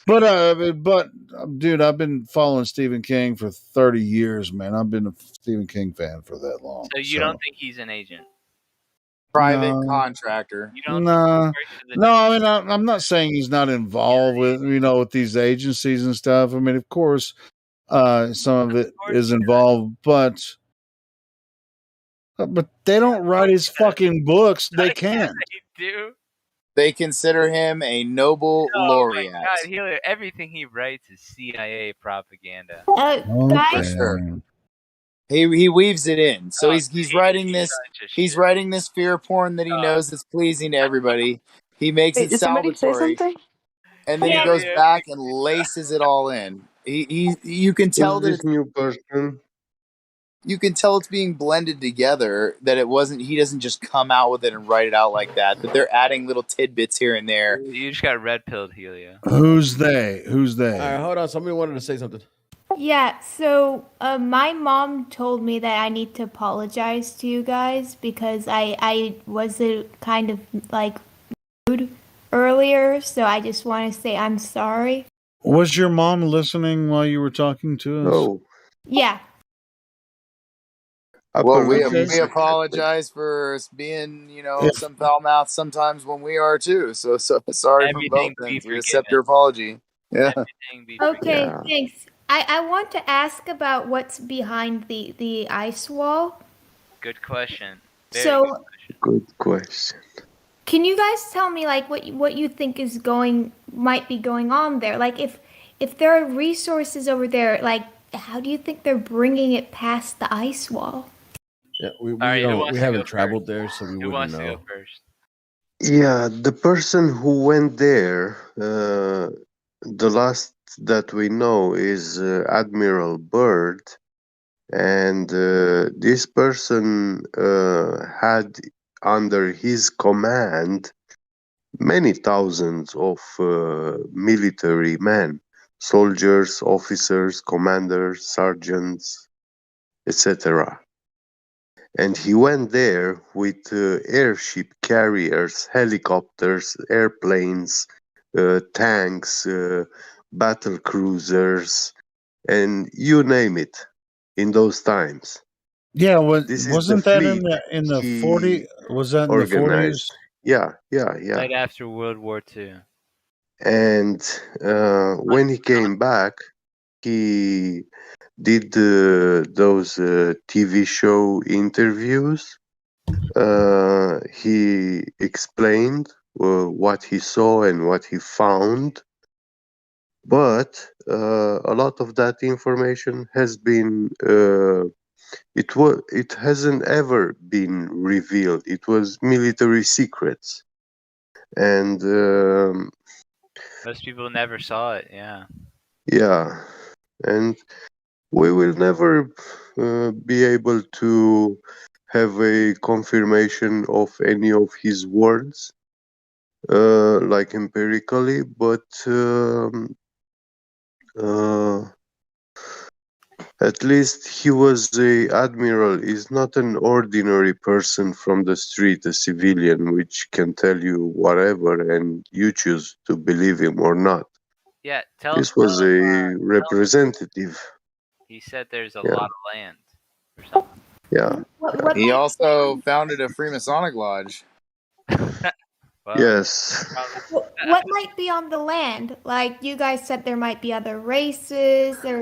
But dude, I've been following Stephen King for 30 years, man. I've been a Stephen King fan for that long. So you don't think he's an agent? Private contractor. No. I mean, I'm not saying he's not involved with with these agencies and stuff. I mean, of course, some of it is involved, but they don't write his fucking books. They can't. They do. They consider him a Nobel laureate. My God, everything he writes is CIA propaganda. Sure. He weaves it in. So he's writing this. He's writing this fear porn that he knows is pleasing to everybody. He makes it celebratory, and then he goes back and laces it all in. You can tell that new person. You can tell it's being blended together. That it wasn't. He doesn't just come out with it and write it out like that. That they're adding little tidbits here and there. You just got red pilled, Helio. Who's they? All right, hold on. Somebody wanted to say something. Yeah, so my mom told me that I need to apologize to you guys because I was kind of like rude earlier, so I just want to say I'm sorry. Was your mom listening while you were talking to us? Oh, Yeah. Well, we apologies. apologize for us being, If some foul mouth sometimes when we are too. So sorry from both Everything be ends. We accept forgiven. your apology. Yeah. Everything be Okay, Yeah, thanks. I want to ask about what's behind the ice wall. Good question. Very So, good question. good question. can you guys tell me like what you think might be going on there? Like if there are resources over there, like how do you think they're bringing it past the ice wall? Yeah, we All right, who don't wants we to haven't go traveled first? there, so we Who wouldn't wants to go know. first? Yeah, the person who went there, the last that we know is Admiral Byrd, and this person had under his command many thousands of military men, soldiers, officers, commanders, sergeants, etc. And he went there with airship carriers, helicopters, airplanes, tanks, battle cruisers, and you name it in those times. yeah, This is the wasn't that fleet in the he 40? Was that in the 40s? organized. Yeah. Right after World War II. And when he came back, he did those TV show interviews. He explained what he saw and what he found, but a lot of that information has been it hasn't ever been revealed. It was military secrets, and Most people never saw it. Yeah. yeah, and we will never be able to have a confirmation of any of his words, like empirically, but uh, at least he was a admiral. He's not an ordinary person from the street, a civilian, which can tell you whatever, and you choose to believe him or not. Yeah. This was a representative. He said there's a Yeah, lot of land or something. yeah. What He might also founded a Freemasonic lodge. Well, Yes. what might be on the land? Like you guys said there might be other races, there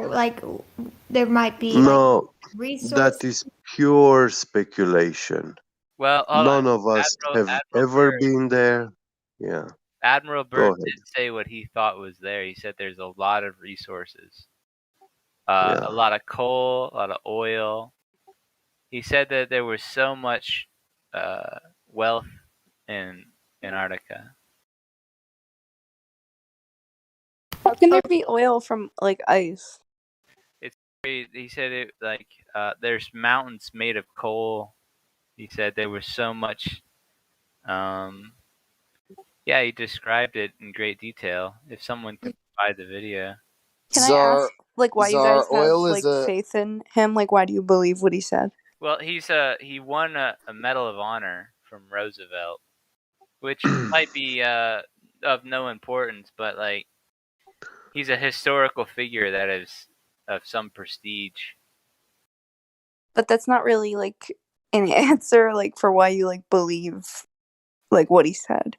might be like No, resources. that is pure speculation. well, hold on. None of us have ever been there. Yeah, Admiral go Byrd ahead. did say what he thought was there. He said there's a lot of resources, Yeah. a lot of coal, a lot of oil. He said that there was so much wealth in Antarctica. How can there be oil from like ice? He said it like there's mountains made of coal. He said there was so much. Yeah, he described it in great detail. If someone could provide the video. Can I ask like why you guys have like faith in him? Like why do you believe what he said? Well, he won a Medal of Honor from Roosevelt, which might be of no importance, but like he's a historical figure that is of some prestige. But that's not really like an answer like for why you like believe like what he said.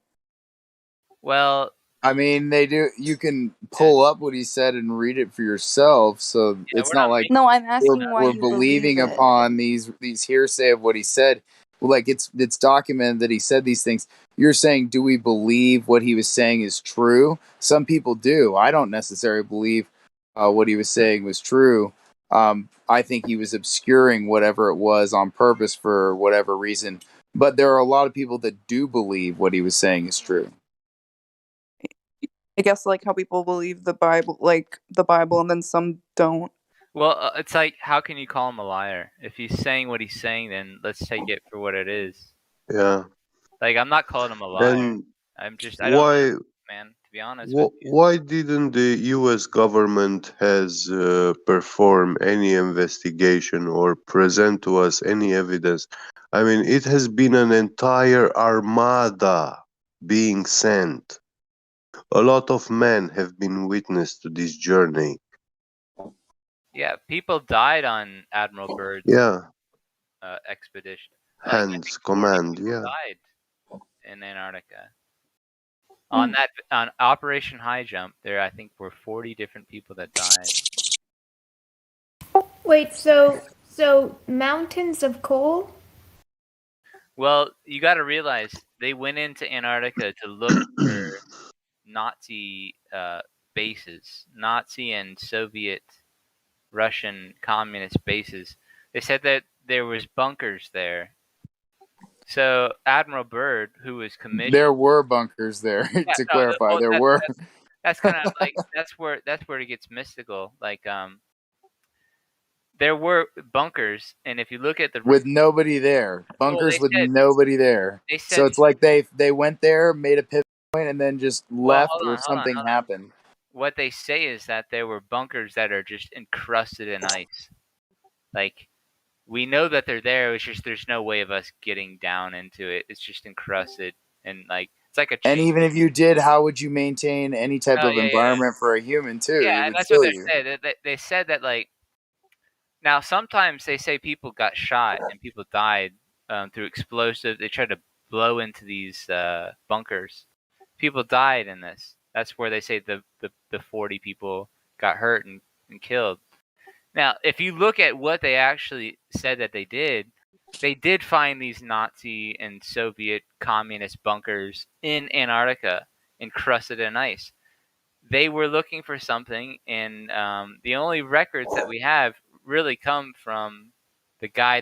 Well, I mean, they do. You can pull up what he said and read it for yourself. So it's not like no. I'm asking why we're you believing believe it. upon these hearsay of what he said. Like it's documented that he said these things. You're saying, do we believe what he was saying is true? Some people do. I don't necessarily believe what he was saying was true. I think he was obscuring whatever it was on purpose for whatever reason. But there are a lot of people that do believe what he was saying is true. I guess like how people believe the Bible, and then some don't. Well, it's like, how can you call him a liar? If he's saying what he's saying, then let's take it for what it is. Yeah. Like, I'm not calling him a liar. And I don't know, man. To be honest with you. Why didn't the U.S. government has perform any investigation or present to us any evidence? I mean, it has been an entire armada being sent. A lot of men have been witness to this journey. Yeah, people died on Admiral Byrd's Yeah, expedition. Like, I hands think 40 command. people Yeah. died in Antarctica. On Operation High Jump, there I think were 40 different people that died. Wait, so mountains of coal? Well, you got to realize they went into Antarctica to look for Nazi bases, Nazi and Soviet, Russian communist bases. They said that there was bunkers there. So Admiral Byrd, who was commissioned, There were bunkers there. To clarify, there were. That's kind of like that's where it gets mystical. Like there were bunkers, and if you look at the with nobody there, bunkers with nobody there. They said So it's like they went there, made a pivot point, and then just left, or something happened. What they say is that there were bunkers that are just encrusted in ice. Like, we know that they're there. It's just there's no way of us getting down into it. It's just encrusted, and like it's like a. And even if you did, how would you maintain any type of environment for a human too? Yeah, It and would that's kill what you. they said. They said that, like, now sometimes they say people got shot and people died through explosive. They tried to blow into these bunkers. People died in this. That's where they say the 40 people got hurt and killed. Now, if you look at what they actually said that they did find these Nazi and Soviet communist bunkers in Antarctica encrusted in ice. They were looking for something, and the only records that we have really come from the guy